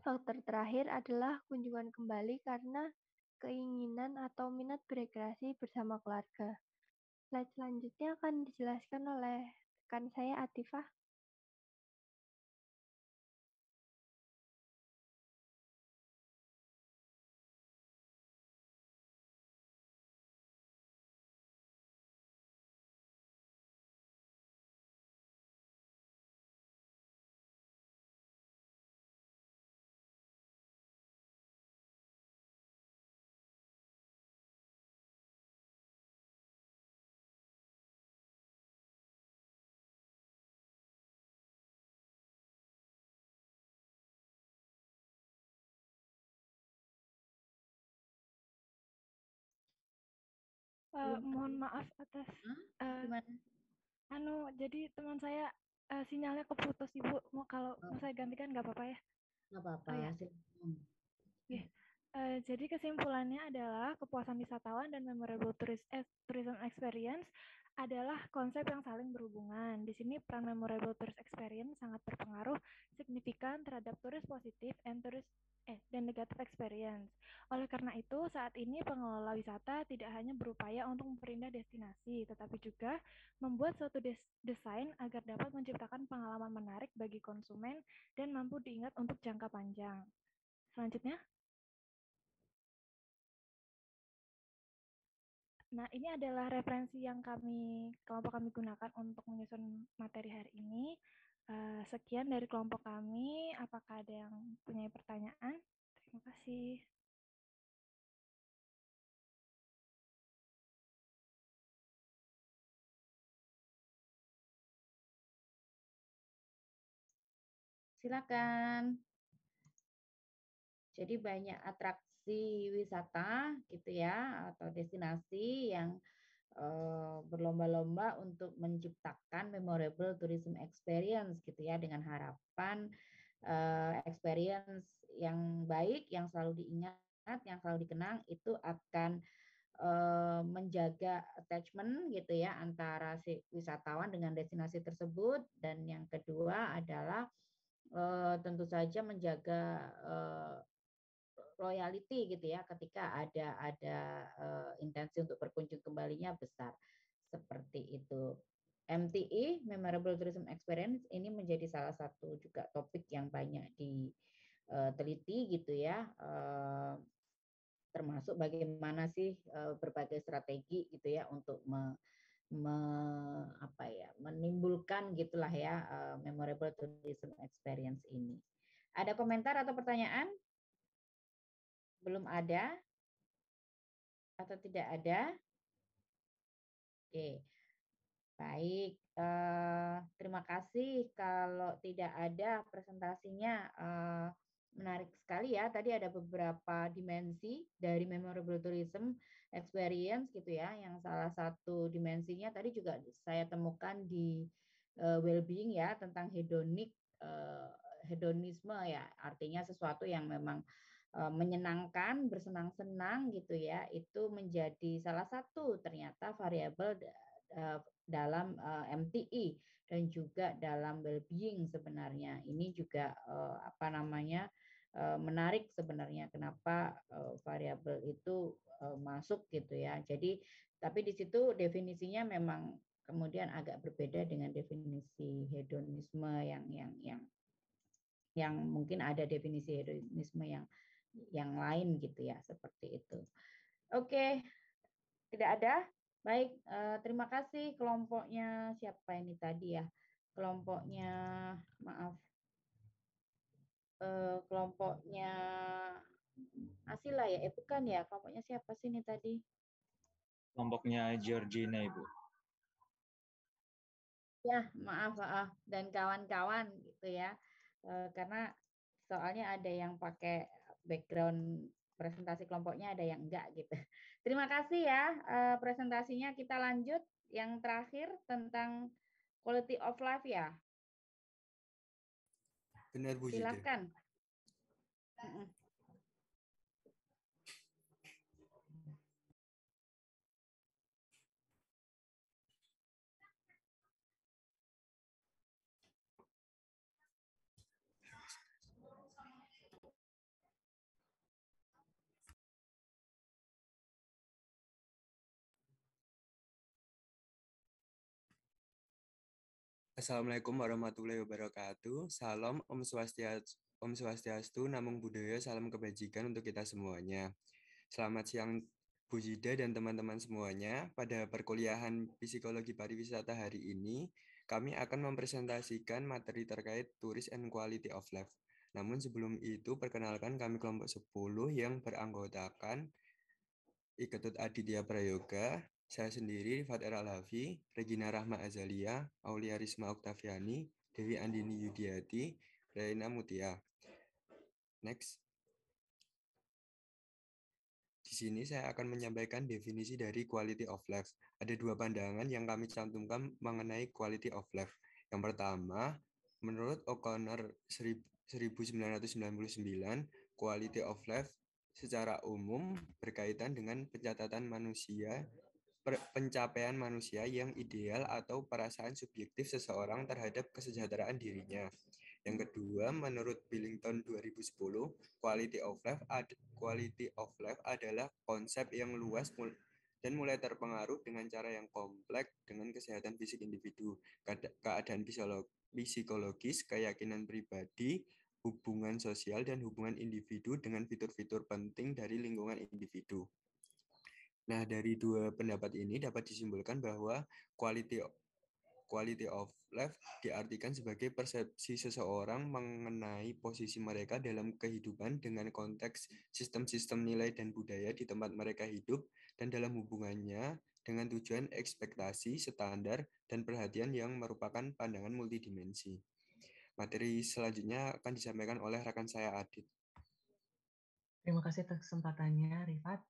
Faktor terakhir adalah kunjungan kembali karena keinginan atau minat berekreasi bersama keluarga. Slide selanjutnya akan dijelaskan oleh rekan saya Atifah. Mohon maaf atas jadi teman saya sinyalnya keputus Ibu. Kalau mau saya gantikan nggak apa-apa ya? Nggak apa-apa. Jadi kesimpulannya adalah kepuasan wisatawan dan memorable tourism experience adalah konsep yang saling berhubungan. Di sini peran memorable tourist experience sangat berpengaruh signifikan terhadap turis positif dan negatif experience. Oleh karena itu, saat ini pengelola wisata tidak hanya berupaya untuk memperindah destinasi, tetapi juga membuat suatu desain agar dapat menciptakan pengalaman menarik bagi konsumen dan mampu diingat untuk jangka panjang. Selanjutnya. Nah, ini adalah referensi yang kelompok kami gunakan untuk menyusun materi hari ini. Sekian dari kelompok kami. Apakah ada yang punya pertanyaan? Terima kasih. Silakan. Jadi banyak atraksi wisata gitu ya, atau destinasi yang berlomba-lomba untuk menciptakan memorable tourism experience gitu ya, dengan harapan experience yang baik, yang selalu diingat, yang selalu dikenang, itu akan menjaga attachment gitu ya antara si wisatawan dengan destinasi tersebut. Dan yang kedua adalah tentu saja menjaga loyalty gitu ya, ketika ada intensi untuk berkunjung kembalinya besar, seperti itu. MTE, Memorable Tourism Experience, ini menjadi salah satu juga topik yang banyak diteliti gitu ya, termasuk bagaimana sih berbagai strategi gitu ya untuk menimbulkan gitulah ya memorable tourism experience ini. Ada komentar atau pertanyaan? Belum ada? Atau tidak ada? Oke. Baik, terima kasih. Kalau tidak ada presentasinya, menarik sekali ya. Tadi ada beberapa dimensi dari memorable tourism experience gitu ya. Yang salah satu dimensinya tadi juga saya temukan di well-being ya, tentang hedonisme ya. Artinya sesuatu yang memang menyenangkan, bersenang-senang gitu ya. Itu menjadi salah satu ternyata variabel dalam MTE dan juga dalam well-being sebenarnya. Ini juga menarik sebenarnya kenapa variabel itu masuk gitu ya. Jadi tapi di situ definisinya memang kemudian agak berbeda dengan definisi hedonisme yang mungkin ada definisi hedonisme yang lain gitu ya, seperti itu. Oke, tidak ada. Baik, terima kasih kelompoknya. Siapa ini tadi ya? Kelompoknya, maaf. Kelompoknya Asila ya? Bukan ya? Kelompoknya siapa sih ini tadi? Kelompoknya Georgina, Ibu. Ya, maaf. Dan kawan-kawan gitu ya. Karena soalnya ada yang pakai background presentasi kelompoknya, ada yang enggak gitu. Terima kasih ya presentasinya. Kita lanjut yang terakhir tentang quality of life ya. Benar Bu Zida. Silakan. Assalamualaikum warahmatullahi wabarakatuh. Salam Om Swastiastu, Namo Buddhaya, salam kebajikan untuk kita semuanya. Selamat siang Bu Zida dan teman-teman semuanya. Pada perkuliahan Psikologi Pariwisata hari ini, kami akan mempresentasikan materi terkait Tourist and Quality of Life. Namun sebelum itu, perkenalkan kami kelompok 10 yang beranggotakan Iketut Aditya Prayoga, saya sendiri, Rifat Al-Hafi, Regina Rahma Azalia, Aulia Risma Oktaviani, Dewi Andini Yudiati, Reina Mutia. Next. Di sini saya akan menyampaikan definisi dari quality of life. Ada dua pandangan yang kami cantumkan mengenai quality of life. Yang pertama, menurut O'Connor 1999, quality of life secara umum berkaitan dengan pencapaian manusia yang ideal atau perasaan subjektif seseorang terhadap kesejahteraan dirinya. Yang kedua, menurut Billington 2010, quality of life adalah konsep yang luas dan mulai terpengaruh dengan cara yang kompleks dengan kesehatan fisik individu, keadaan psikologis, keyakinan pribadi, hubungan sosial, dan hubungan individu dengan fitur-fitur penting dari lingkungan individu. Nah, dari dua pendapat ini dapat disimpulkan bahwa quality of life diartikan sebagai persepsi seseorang mengenai posisi mereka dalam kehidupan dengan konteks sistem-sistem nilai dan budaya di tempat mereka hidup dan dalam hubungannya dengan tujuan, ekspektasi, standar, dan perhatian yang merupakan pandangan multidimensi. Materi selanjutnya akan disampaikan oleh rekan saya Adit. Terima kasih atas kesempatannya, Rifat.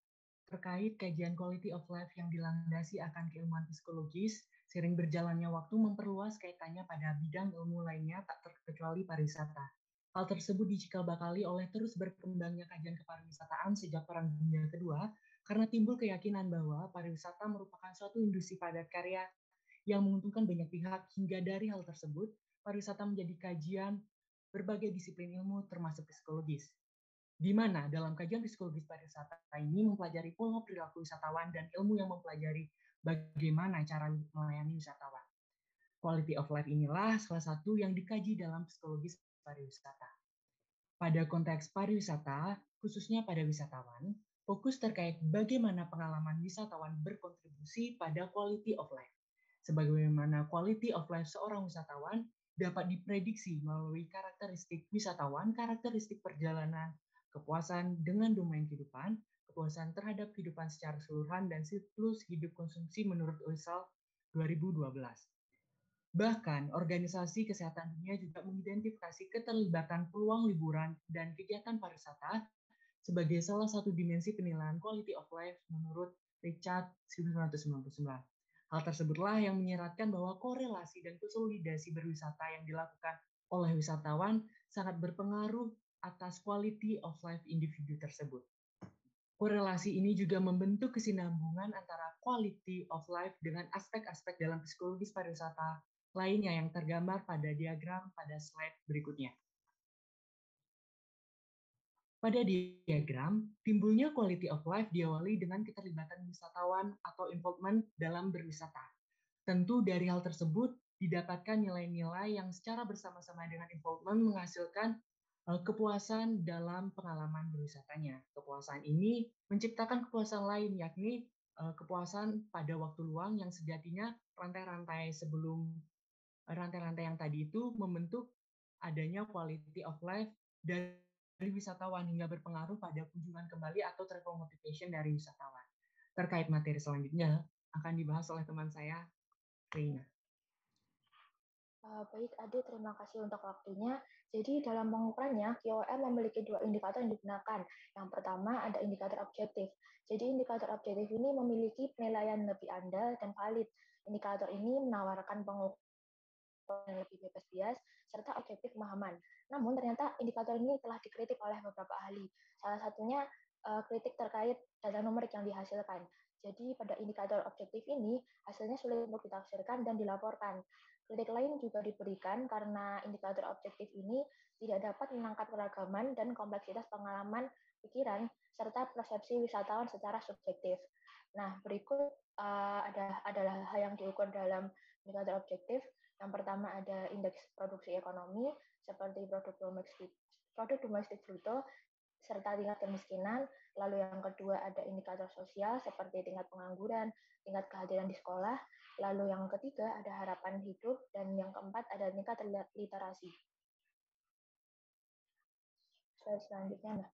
Terkait kajian quality of life yang dilandasi akan keilmuan psikologis, seiring berjalannya waktu memperluas kaitannya pada bidang ilmu lainnya tak terkecuali pariwisata. Hal tersebut dicikal bakali oleh terus berkembangnya kajian kepariwisataan sejak Perang Dunia Kedua, karena timbul keyakinan bahwa pariwisata merupakan suatu industri padat karya yang menguntungkan banyak pihak. Hingga dari hal tersebut, pariwisata menjadi kajian berbagai disiplin ilmu termasuk psikologis, di mana dalam kajian psikologis pariwisata ini mempelajari pola perilaku wisatawan dan ilmu yang mempelajari bagaimana cara melayani wisatawan. Quality of life inilah salah satu yang dikaji dalam psikologis pariwisata. Pada konteks pariwisata, khususnya pada wisatawan, fokus terkait bagaimana pengalaman wisatawan berkontribusi pada quality of life. Sebagaimana quality of life seorang wisatawan dapat diprediksi melalui karakteristik wisatawan, karakteristik perjalanan, kepuasan dengan domain kehidupan, kepuasan terhadap kehidupan secara keseluruhan, dan siklus hidup konsumsi menurut UISAL 2012. Bahkan, Organisasi Kesehatan Dunia juga mengidentifikasi keterlibatan peluang liburan dan kegiatan pariwisata sebagai salah satu dimensi penilaian quality of life menurut Richard 1999. Hal tersebutlah yang menyeratkan bahwa korelasi dan konsolidasi berwisata yang dilakukan oleh wisatawan sangat berpengaruh atas quality of life individu tersebut. Korelasi ini juga membentuk kesinambungan antara quality of life dengan aspek-aspek dalam psikologis pariwisata lainnya yang tergambar pada diagram pada slide berikutnya. Pada diagram, timbulnya quality of life diawali dengan keterlibatan wisatawan atau involvement dalam berwisata. Tentu dari hal tersebut didapatkan nilai-nilai yang secara bersama-sama dengan involvement menghasilkan kepuasan dalam pengalaman berwisatanya. Kepuasan ini menciptakan kepuasan lain, yakni kepuasan pada waktu luang yang sejatinya rantai-rantai yang tadi itu membentuk adanya quality of life dari wisatawan hingga berpengaruh pada kunjungan kembali atau travel motivation dari wisatawan. Terkait materi selanjutnya akan dibahas oleh teman saya, Reina. Baik, Ade, terima kasih untuk waktunya. Jadi dalam pengukurannya, QOL memiliki dua indikator yang digunakan. Yang pertama ada indikator objektif. Jadi indikator objektif ini memiliki penilaian lebih andal dan valid. Indikator ini menawarkan pengukuran yang lebih bebas bias serta objektif pemahaman. Namun ternyata indikator ini telah dikritik oleh beberapa ahli. Salah satunya kritik terkait data numerik yang dihasilkan. Jadi pada indikator objektif ini hasilnya sulit untuk ditafsirkan dan dilaporkan. Kritik lain juga diberikan karena indikator objektif ini tidak dapat menangkap keragaman dan kompleksitas pengalaman, pikiran, serta persepsi wisatawan secara subjektif. Nah, berikut adalah hal yang diukur dalam indikator objektif. Yang pertama ada indeks produksi ekonomi seperti produk domestik bruto serta tingkat kemiskinan. Lalu yang kedua ada indikator sosial seperti tingkat pengangguran, tingkat kehadiran di sekolah. Lalu yang ketiga ada harapan hidup, dan yang keempat ada tingkat literasi. Selanjutnya,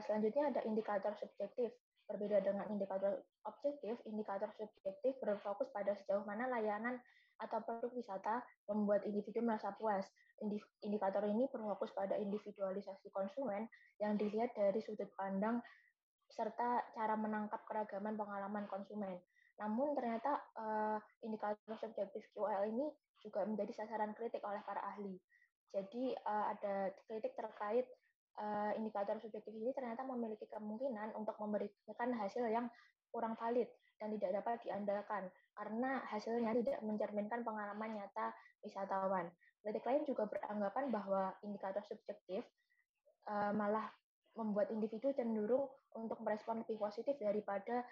selanjutnya ada indikator subjektif. Berbeda dengan indikator objektif, indikator subjektif berfokus pada sejauh mana layanan atau produk wisata membuat individu merasa puas. Indikator ini berfokus pada individualisasi konsumen yang dilihat dari sudut pandang serta cara menangkap keragaman pengalaman konsumen. Namun ternyata indikator subjektif QOL ini juga menjadi sasaran kritik oleh para ahli. Jadi ada kritik terkait indikator subjektif ini ternyata memiliki kemungkinan untuk memberikan hasil yang kurang valid dan tidak dapat diandalkan karena hasilnya tidak mencerminkan pengalaman nyata wisatawan. Kritik lain juga beranggapan bahwa indikator subjektif malah membuat individu cenderung untuk merespon lebih positif daripada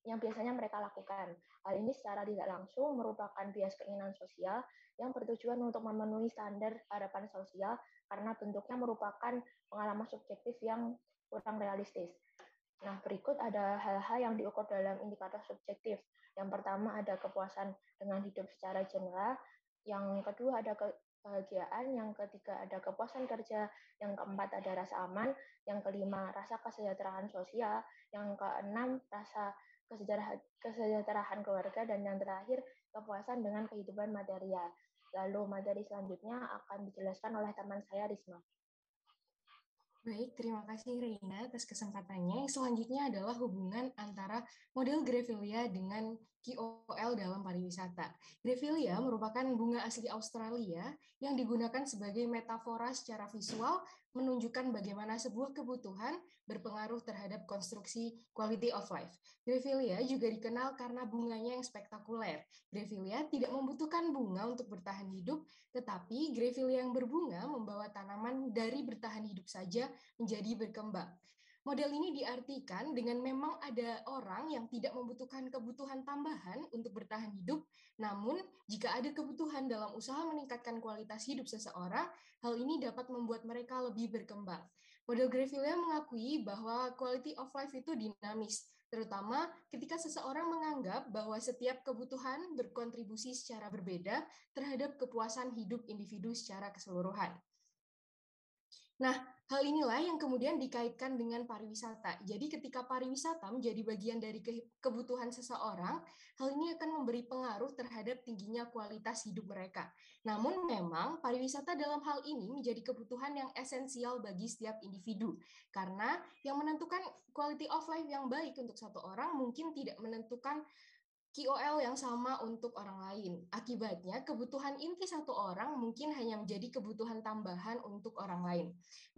yang biasanya mereka lakukan. Hal ini secara tidak langsung merupakan bias keinginan sosial yang bertujuan untuk memenuhi standar harapan sosial karena bentuknya merupakan pengalaman subjektif yang kurang realistis. Nah, berikut ada hal-hal yang diukur dalam indikator subjektif. Yang pertama ada kepuasan dengan hidup secara general, yang kedua ada kebahagiaan, yang ketiga ada kepuasan kerja, yang keempat ada rasa aman, yang kelima rasa kesejahteraan sosial, yang keenam rasa kesejahteraan keluarga, dan yang terakhir kepuasan dengan kehidupan material. Lalu materi selanjutnya akan dijelaskan oleh teman saya Risma. Baik, terima kasih Reina atas kesempatannya. Selanjutnya adalah hubungan antara model Grevillea dengan QOL dalam pariwisata. Grevillea merupakan bunga asli Australia yang digunakan sebagai metafora secara visual menunjukkan bagaimana sebuah kebutuhan berpengaruh terhadap konstruksi quality of life. Grevillea juga dikenal karena bunganya yang spektakuler. Grevillea tidak membutuhkan bunga untuk bertahan hidup, tetapi Grevillea yang berbunga membawa tanaman dari bertahan hidup saja menjadi berkembang. Model ini diartikan dengan memang ada orang yang tidak membutuhkan kebutuhan tambahan untuk bertahan hidup, namun jika ada kebutuhan dalam usaha meningkatkan kualitas hidup seseorang, hal ini dapat membuat mereka lebih berkembang. Model Grevillea mengakui bahwa quality of life itu dinamis, terutama ketika seseorang menganggap bahwa setiap kebutuhan berkontribusi secara berbeda terhadap kepuasan hidup individu secara keseluruhan. Nah, hal inilah yang kemudian dikaitkan dengan pariwisata. Jadi ketika pariwisata menjadi bagian dari kebutuhan seseorang, hal ini akan memberi pengaruh terhadap tingginya kualitas hidup mereka. Namun memang pariwisata dalam hal ini menjadi kebutuhan yang esensial bagi setiap individu. Karena yang menentukan quality of life yang baik untuk satu orang mungkin tidak menentukan QOL yang sama untuk orang lain. Akibatnya, kebutuhan inti satu orang mungkin hanya menjadi kebutuhan tambahan untuk orang lain.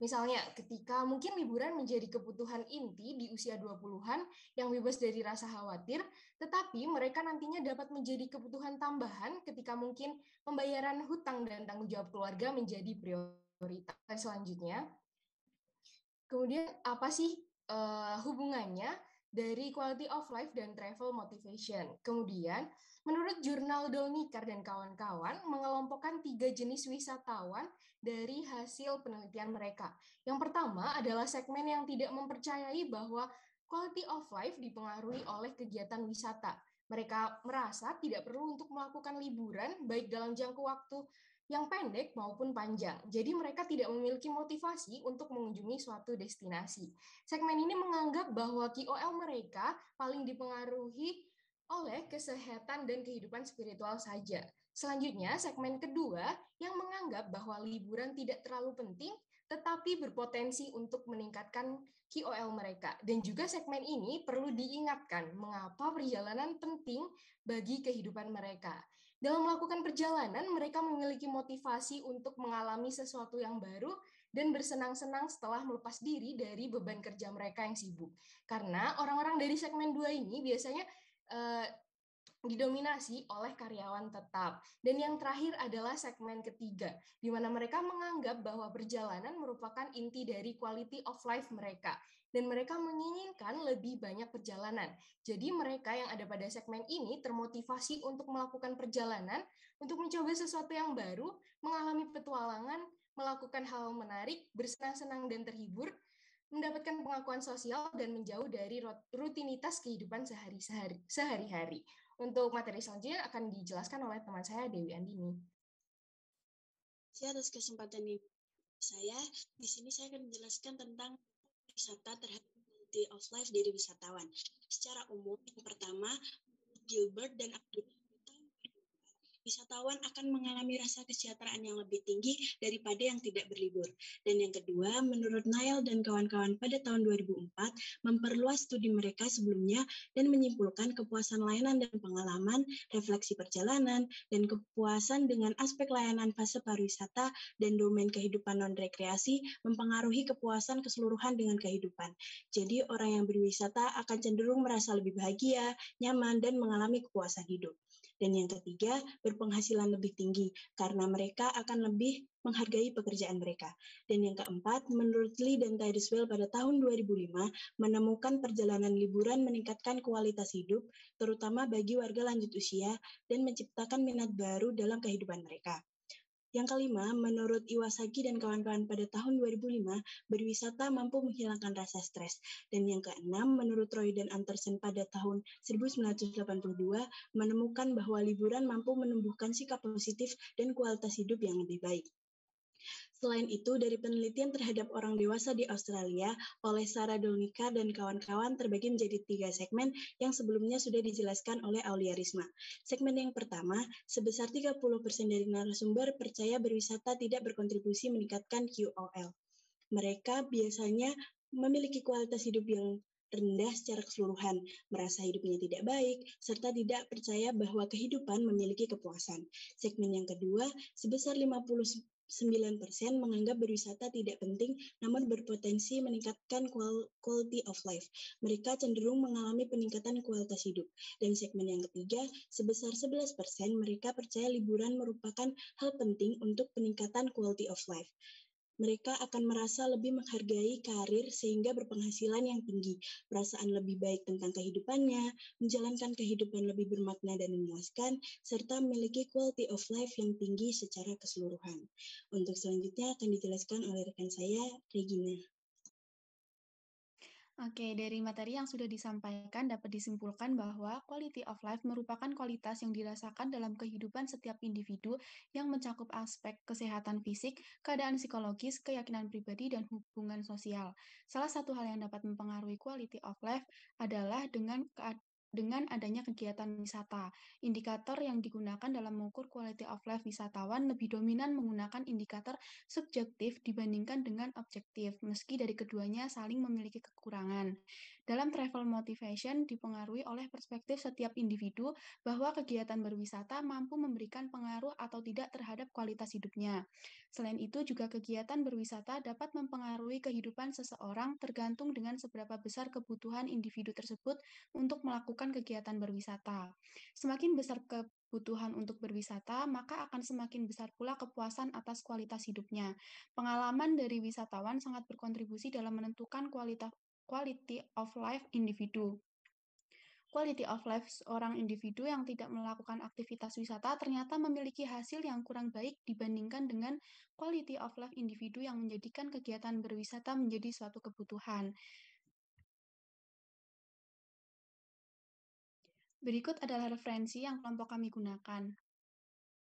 Misalnya, ketika mungkin liburan menjadi kebutuhan inti di usia 20-an yang bebas dari rasa khawatir, tetapi mereka nantinya dapat menjadi kebutuhan tambahan ketika mungkin pembayaran hutang dan tanggung jawab keluarga menjadi prioritas. Selanjutnya, kemudian apa sih hubungannya dari quality of life dan travel motivation? Kemudian, menurut jurnal Dolniker dan kawan-kawan mengelompokkan 3 jenis wisatawan dari hasil penelitian mereka. Yang pertama adalah segmen yang tidak mempercayai bahwa quality of life dipengaruhi oleh kegiatan wisata. Mereka merasa tidak perlu untuk melakukan liburan baik dalam jangka waktu yang pendek maupun panjang. Jadi mereka tidak memiliki motivasi untuk mengunjungi suatu destinasi. Segmen ini menganggap bahwa QOL mereka paling dipengaruhi oleh kesehatan dan kehidupan spiritual saja. Selanjutnya, segmen kedua yang menganggap bahwa liburan tidak terlalu penting, tetapi berpotensi untuk meningkatkan QOL mereka. Dan juga segmen ini perlu diingatkan mengapa perjalanan penting bagi kehidupan mereka. Dalam melakukan perjalanan, mereka memiliki motivasi untuk mengalami sesuatu yang baru dan bersenang-senang setelah melepas diri dari beban kerja mereka yang sibuk. Karena orang-orang dari segmen 2 ini biasanya didominasi oleh karyawan tetap. Dan yang terakhir adalah segmen ketiga, di mana mereka menganggap bahwa perjalanan merupakan inti dari quality of life mereka. Dan mereka menginginkan lebih banyak perjalanan. Jadi mereka yang ada pada segmen ini termotivasi untuk melakukan perjalanan, untuk mencoba sesuatu yang baru, mengalami petualangan, melakukan hal menarik, bersenang-senang dan terhibur, mendapatkan pengakuan sosial, dan menjauh dari rutinitas kehidupan sehari-hari. Untuk materi selanjutnya akan dijelaskan oleh teman saya, Dewi Andini. Atas kesempatan ini saya, di sini saya akan menjelaskan tentang wisata terhadap quality of life dari wisatawan. Secara umum, yang pertama, Gilbert dan Abdul, wisatawan akan mengalami rasa kesejahteraan yang lebih tinggi daripada yang tidak berlibur. Dan yang kedua, menurut Niall dan kawan-kawan pada tahun 2004, memperluas studi mereka sebelumnya dan menyimpulkan kepuasan layanan dan pengalaman, refleksi perjalanan, dan kepuasan dengan aspek layanan fase pariwisata dan domain kehidupan non-rekreasi mempengaruhi kepuasan keseluruhan dengan kehidupan. Jadi, orang yang berwisata akan cenderung merasa lebih bahagia, nyaman, dan mengalami kepuasan hidup. Dan yang ketiga, berpenghasilan lebih tinggi karena mereka akan lebih menghargai pekerjaan mereka. Dan yang keempat, menurut Lee dan Tireswell pada tahun 2005, menemukan perjalanan liburan meningkatkan kualitas hidup, terutama bagi warga lanjut usia, dan menciptakan minat baru dalam kehidupan mereka. Yang kelima, menurut Iwasaki dan kawan-kawan pada tahun 2005, berwisata mampu menghilangkan rasa stres. Dan yang keenam, menurut Roy dan Anderson pada tahun 1982, menemukan bahwa liburan mampu menumbuhkan sikap positif dan kualitas hidup yang lebih baik. Selain itu, dari penelitian terhadap orang dewasa di Australia oleh Sarah Dolnica dan kawan-kawan terbagi menjadi 3 segmen yang sebelumnya sudah dijelaskan oleh Aulia Risma. Segmen yang pertama, sebesar 30% dari narasumber percaya berwisata tidak berkontribusi meningkatkan QOL. Mereka biasanya memiliki kualitas hidup yang rendah secara keseluruhan, merasa hidupnya tidak baik, serta tidak percaya bahwa kehidupan memiliki kepuasan. Segmen yang kedua, sebesar 59% menganggap berwisata tidak penting namun berpotensi meningkatkan quality of life. Mereka cenderung mengalami peningkatan kualitas hidup. Dan segmen yang ketiga, sebesar 11% mereka percaya liburan merupakan hal penting untuk peningkatan quality of life. Mereka akan merasa lebih menghargai karir sehingga berpenghasilan yang tinggi, perasaan lebih baik tentang kehidupannya, menjalankan kehidupan lebih bermakna dan memuaskan, serta memiliki quality of life yang tinggi secara keseluruhan. Untuk selanjutnya akan dijelaskan oleh rekan saya, Regina. Oke, dari materi yang sudah disampaikan dapat disimpulkan bahwa quality of life merupakan kualitas yang dirasakan dalam kehidupan setiap individu yang mencakup aspek kesehatan fisik, keadaan psikologis, keyakinan pribadi, dan hubungan sosial. Salah satu hal yang dapat mempengaruhi quality of life adalah dengan adanya kegiatan wisata. Indikator yang digunakan dalam mengukur quality of life wisatawan lebih dominan menggunakan indikator subjektif dibandingkan dengan objektif, meski dari keduanya saling memiliki kekurangan. Dalam travel motivation dipengaruhi oleh perspektif setiap individu bahwa kegiatan berwisata mampu memberikan pengaruh atau tidak terhadap kualitas hidupnya. Selain itu, juga kegiatan berwisata dapat mempengaruhi kehidupan seseorang tergantung dengan seberapa besar kebutuhan individu tersebut untuk melakukan kegiatan berwisata. Semakin besar kebutuhan untuk berwisata, maka akan semakin besar pula kepuasan atas kualitas hidupnya. Pengalaman dari wisatawan sangat berkontribusi dalam menentukan quality of life individu. Quality of life seorang individu yang tidak melakukan aktivitas wisata ternyata memiliki hasil yang kurang baik dibandingkan dengan quality of life individu yang menjadikan kegiatan berwisata menjadi suatu kebutuhan. Berikut adalah referensi yang kelompok kami gunakan.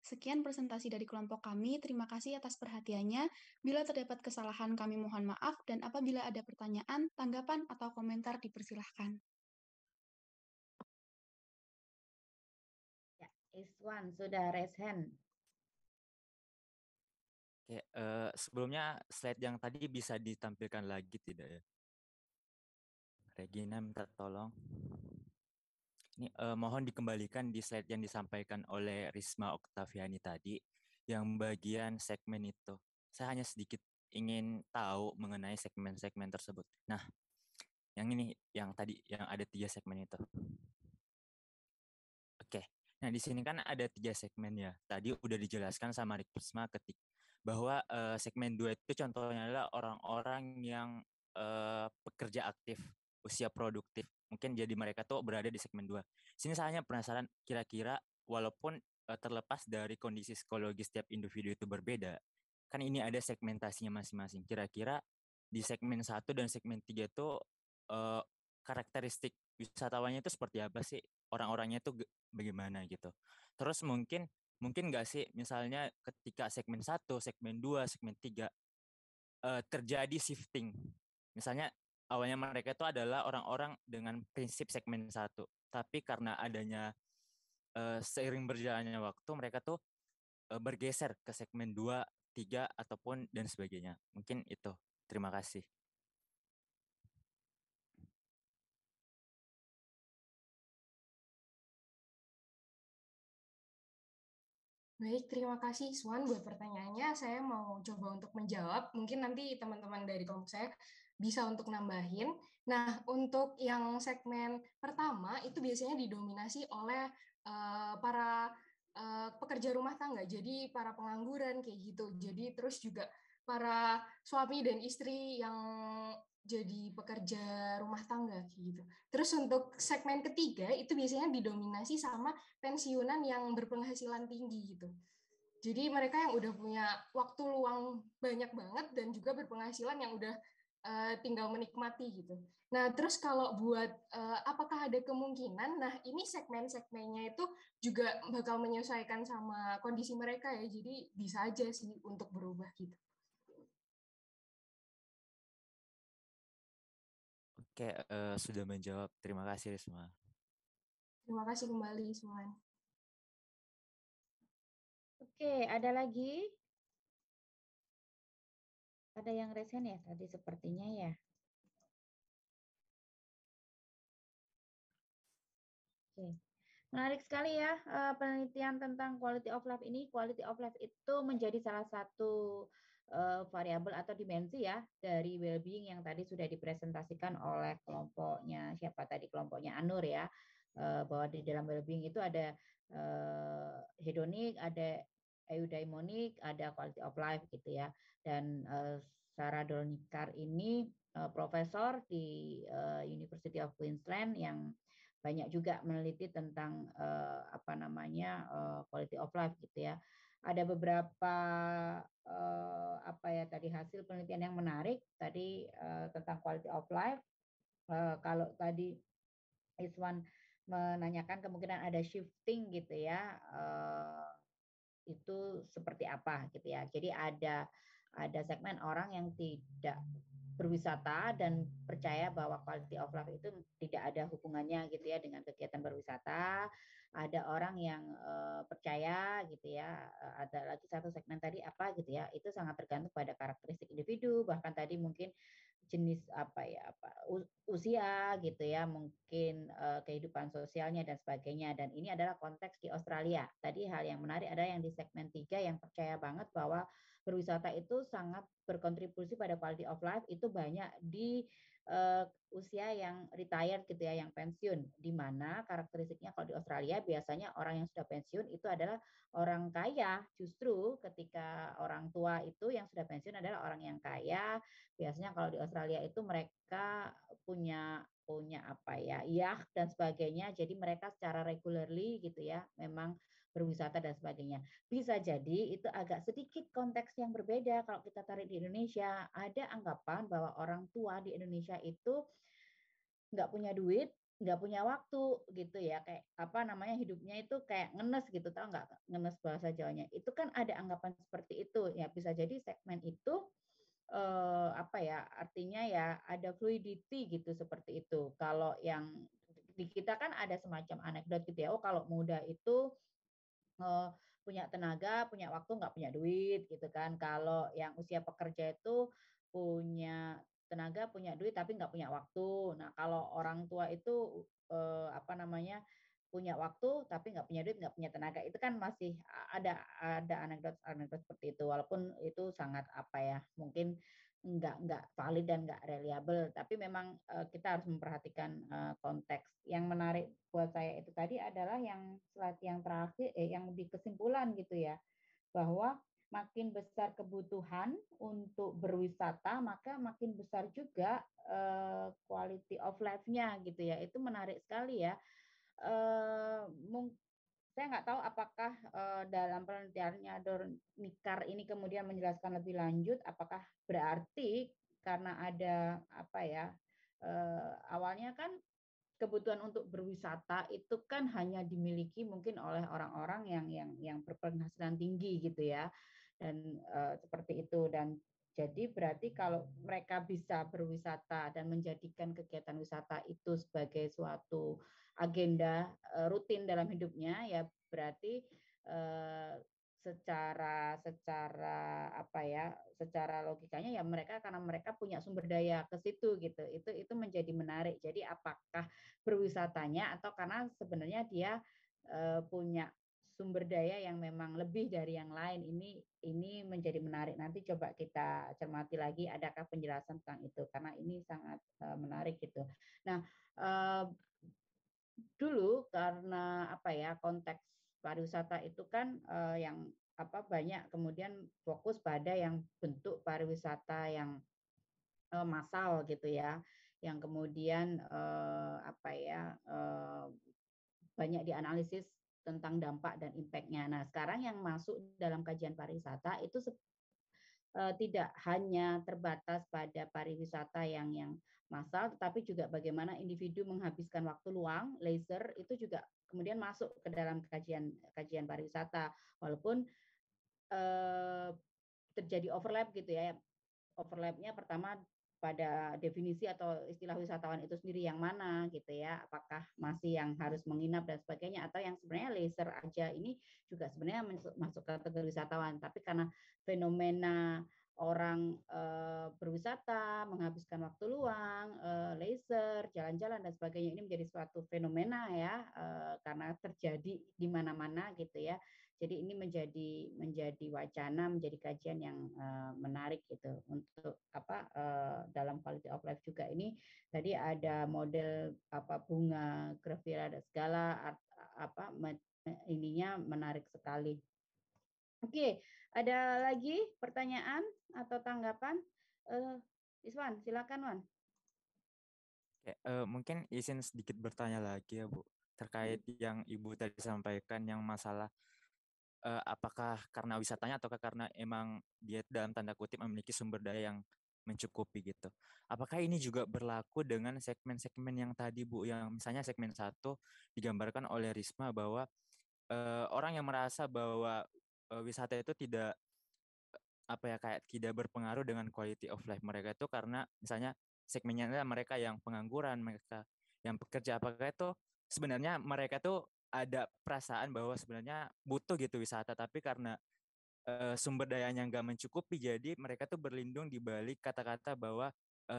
Sekian presentasi dari kelompok kami. Terima kasih atas perhatiannya. Bila terdapat kesalahan, kami mohon maaf. Dan apabila ada pertanyaan, tanggapan, atau komentar, dipersilahkan. Ya, Iswan sudah raise hand. Oke, sebelumnya slide yang tadi bisa ditampilkan lagi tidak ya? Regina minta tolong. Ini mohon dikembalikan di slide yang disampaikan oleh Risma Oktaviani tadi, yang bagian segmen itu. Saya hanya sedikit ingin tahu mengenai segmen-segmen tersebut. Nah, yang ini, yang tadi, yang ada 3 segmen itu. Oke, Nah, di sini kan ada 3 segmen ya. Tadi udah dijelaskan sama Risma bahwa segmen 2 itu contohnya adalah orang-orang yang pekerja aktif, usia produktif. Mungkin jadi mereka tuh berada di segmen 2. Sini saya hanya penasaran, kira-kira walaupun terlepas dari kondisi psikologis setiap individu itu berbeda, kan ini ada segmentasinya masing-masing. Kira-kira di segmen 1 dan segmen 3 itu eh, karakteristik wisatawannya itu seperti apa sih? Orang-orangnya itu bagaimana gitu. Terus mungkin nggak sih misalnya ketika segmen 1, segmen 2, segmen 3 terjadi shifting. Misalnya awalnya mereka itu adalah orang-orang dengan prinsip segmen 1, tapi karena adanya seiring berjalannya waktu mereka tuh bergeser ke segmen 2, 3 ataupun dan sebagainya. Mungkin itu. Terima kasih. Baik, terima kasih Swan buat pertanyaannya. Saya mau coba untuk menjawab. Mungkin nanti teman-teman dari kelompok saya bisa untuk nambahin. Nah, untuk yang segmen pertama itu biasanya didominasi oleh para pekerja rumah tangga. Jadi para pengangguran kayak gitu. Jadi terus juga para suami dan istri yang jadi pekerja rumah tangga gitu. Terus untuk segmen ketiga itu biasanya didominasi sama pensiunan yang berpenghasilan tinggi gitu. Jadi mereka yang udah punya waktu luang banyak banget dan juga berpenghasilan yang udah tinggal menikmati gitu. Nah, terus kalau buat apakah ada kemungkinan, nah ini segmen-segmennya itu juga bakal menyesuaikan sama kondisi mereka ya, jadi bisa aja sih untuk berubah gitu. Oke, sudah menjawab. Terima kasih Risma. Terima kasih kembali Suman. Oke, ada lagi? Ada yang resen ya tadi sepertinya ya. Oke. Menarik sekali ya penelitian tentang quality of life ini. Quality of life itu menjadi salah satu variabel atau dimensi ya dari well-being yang tadi sudah dipresentasikan oleh kelompoknya siapa tadi, kelompoknya Anur ya, bahwa di dalam well-being itu ada hedonik, ada eudaimonik, ada quality of life gitu ya. Dan Sarah Dolnikar ini profesor di University of Queensland yang banyak juga meneliti tentang quality of life gitu ya. Ada beberapa tadi hasil penelitian yang menarik tadi tentang quality of life. Kalau tadi Iswan menanyakan kemungkinan ada shifting gitu ya, itu seperti apa gitu ya. Jadi ada segmen orang yang tidak berwisata dan percaya bahwa quality of life itu tidak ada hubungannya gitu ya dengan kegiatan berwisata. Ada orang yang percaya gitu ya. Ada lagi satu segmen tadi apa gitu ya. Itu sangat tergantung pada karakteristik individu, bahkan tadi mungkin jenis usia gitu ya, mungkin kehidupan sosialnya dan sebagainya. Dan ini adalah konteks di Australia. Tadi hal yang menarik ada yang di segmen 3 yang percaya banget bahwa berwisata itu sangat berkontribusi pada quality of life, itu banyak di usia yang retired gitu ya, yang pensiun, di mana karakteristiknya kalau di Australia biasanya orang yang sudah pensiun itu adalah orang kaya. Justru ketika orang tua itu yang sudah pensiun adalah orang yang kaya. Biasanya kalau di Australia itu mereka punya yacht dan sebagainya. Jadi mereka secara regularly gitu ya, memang berwisata dan sebagainya. Bisa jadi itu agak sedikit konteks yang berbeda kalau kita tarik di Indonesia. Ada anggapan bahwa orang tua di Indonesia itu nggak punya duit, nggak punya waktu gitu ya, kayak hidupnya itu kayak ngenes gitu, tahu nggak ngenes bahasa Jawanya? Itu kan ada anggapan seperti itu ya. Bisa jadi segmen itu artinya ya ada fluidity gitu seperti itu. Kalau yang di kita kan ada semacam anekdot gitu ya. Oh, kalau muda itu punya tenaga, punya waktu, nggak punya duit gitu kan. Kalau yang usia pekerja itu punya tenaga, punya duit, tapi nggak punya waktu. Nah, kalau orang tua itu punya waktu tapi nggak punya duit, nggak punya tenaga, itu kan masih ada anekdot seperti itu. Walaupun itu sangat mungkin nggak valid dan nggak reliable. Tapi memang kita harus memperhatikan konteks. Yang menarik buat saya itu tadi adalah yang slide yang terakhir, yang di kesimpulan gitu ya, bahwa makin besar kebutuhan untuk berwisata, maka makin besar juga quality of life-nya gitu ya. Itu menarik sekali ya. Saya nggak tahu apakah dalam penelitiannya Dornikar ini kemudian menjelaskan lebih lanjut, apakah berarti karena ada apa ya, awalnya kan kebutuhan untuk berwisata itu kan hanya dimiliki mungkin oleh orang-orang yang berpenghasilan tinggi gitu ya, dan seperti itu. Dan jadi berarti kalau mereka bisa berwisata dan menjadikan kegiatan wisata itu sebagai suatu agenda rutin dalam hidupnya, ya berarti secara apa ya, secara logikanya ya mereka, karena mereka punya sumber daya ke situ gitu. Itu menjadi menarik. Jadi apakah berwisatanya atau karena sebenarnya dia punya sumber daya yang memang lebih dari yang lain, ini menjadi menarik. Nanti coba kita cermati lagi adakah penjelasan tentang itu, karena ini sangat menarik gitu. Nah, dulu karena apa ya, konteks pariwisata itu kan yang apa, banyak kemudian fokus pada yang bentuk pariwisata yang massal gitu ya, yang kemudian apa ya, banyak dianalisis tentang dampak dan impact-nya. Nah, sekarang yang masuk dalam kajian pariwisata itu tidak hanya terbatas pada pariwisata yang massal, tetapi juga bagaimana individu menghabiskan waktu luang, leisure, itu juga kemudian masuk ke dalam kajian pariwisata. Walaupun terjadi overlap gitu ya. Overlapnya pertama pada definisi atau istilah wisatawan itu sendiri yang mana gitu ya, apakah masih yang harus menginap dan sebagainya, atau yang sebenarnya leisure aja, ini juga sebenarnya masuk kategori wisatawan. Tapi karena fenomena orang berwisata, menghabiskan waktu luang, leisure, jalan-jalan dan sebagainya, ini menjadi suatu fenomena ya, karena terjadi di mana-mana gitu ya. Jadi ini menjadi wacana, menjadi kajian yang menarik gitu untuk apa, dalam quality of life juga. Ini tadi ada model apa, bunga grafira dan segala apa, ininya menarik sekali. Oke, ada lagi pertanyaan atau tanggapan? Iswan, silakan Wan. Mungkin izin sedikit bertanya lagi ya Bu, terkait yang Ibu tadi sampaikan yang masalah apakah karena wisatanya atau karena emang dia dalam tanda kutip memiliki sumber daya yang mencukupi gitu. Apakah ini juga berlaku dengan segmen-segmen yang tadi Bu, yang misalnya segmen 1 digambarkan oleh Risma bahwa orang yang merasa bahwa wisata itu tidak apa ya, kayak tidak berpengaruh dengan quality of life mereka itu karena misalnya segmennya adalah mereka yang pengangguran, mereka yang pekerja, apakah itu sebenarnya mereka tuh ada perasaan bahwa sebenarnya butuh gitu wisata, tapi karena sumber dayanya nggak mencukupi, jadi mereka tuh berlindung di balik kata-kata bahwa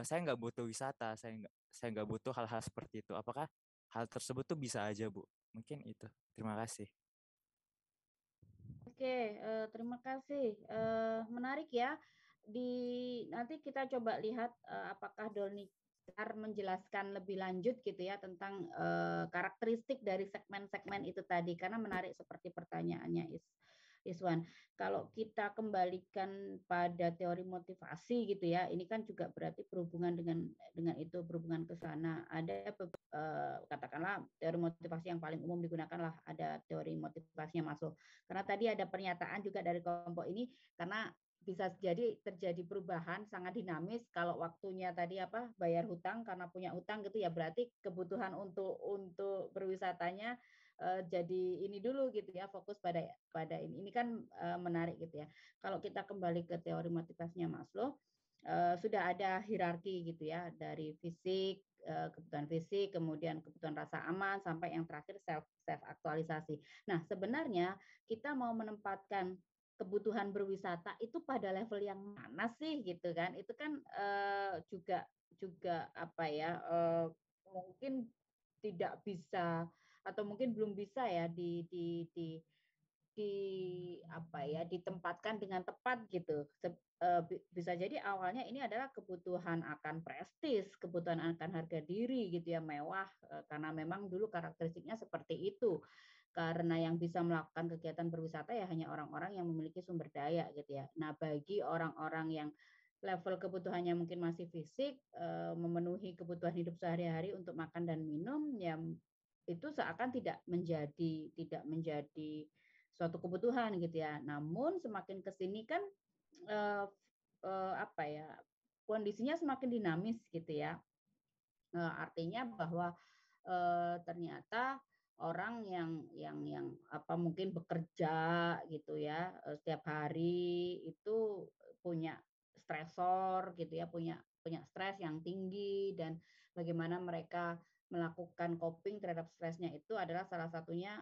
saya nggak butuh wisata, saya nggak butuh hal-hal seperti itu. Apakah hal tersebut tuh bisa aja Bu? Mungkin itu. Terima kasih. Oke, terima kasih. Menarik ya. Nanti kita coba lihat apakah Dornikar menjelaskan lebih lanjut gitu ya tentang karakteristik dari segmen-segmen itu tadi, karena menarik seperti pertanyaannya Iswan. Kalau kita kembalikan pada teori motivasi gitu ya, ini kan juga berarti berhubungan dengan itu, berhubungan ke sana. Ada katakanlah teori motivasi yang paling umum digunakan lah, ada teori motivasinya Maslow. Karena tadi ada pernyataan juga dari kelompok ini, karena bisa jadi terjadi perubahan sangat dinamis. Kalau waktunya tadi apa, bayar hutang karena punya hutang gitu ya, berarti kebutuhan untuk berwisatanya jadi ini dulu gitu ya, fokus pada ini kan menarik gitu ya. Kalau kita kembali ke teori motivasinya Maslow, sudah ada hierarki gitu ya, dari fisik, kebutuhan fisik, kemudian kebutuhan rasa aman, sampai yang terakhir self aktualisasi. Nah, sebenarnya kita mau menempatkan kebutuhan berwisata itu pada level yang mana sih gitu kan? Itu kan juga apa ya, mungkin tidak bisa atau mungkin belum bisa ya ditempatkan dengan tepat gitu. Bisa jadi awalnya ini adalah kebutuhan akan prestis, kebutuhan akan harga diri gitu ya, mewah, karena memang dulu karakteristiknya seperti itu. Karena yang bisa melakukan kegiatan berwisata ya hanya orang-orang yang memiliki sumber daya gitu ya. Nah, bagi orang-orang yang level kebutuhannya mungkin masih fisik, memenuhi kebutuhan hidup sehari-hari untuk makan dan minum, ya itu seakan tidak menjadi suatu kebutuhan gitu ya. Namun semakin ke sini kan kondisinya semakin dinamis gitu ya. Artinya bahwa ternyata orang yang mungkin bekerja gitu ya setiap hari itu punya stresor gitu ya, punya stres yang tinggi, dan bagaimana mereka melakukan coping terhadap stresnya itu adalah salah satunya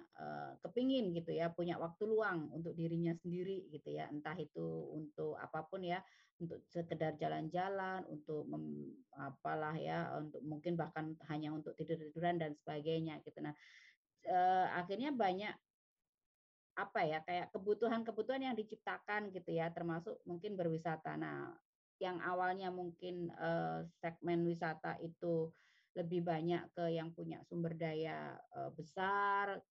kepingin gitu ya punya waktu luang untuk dirinya sendiri gitu ya, entah itu untuk apapun ya, untuk sekedar jalan-jalan, untuk untuk mungkin bahkan hanya untuk tidur-tiduran dan sebagainya gitu. Nah, akhirnya banyak kayak kebutuhan-kebutuhan yang diciptakan gitu ya, termasuk mungkin berwisata. Nah, yang awalnya mungkin segmen wisata itu lebih banyak ke yang punya sumber daya besar,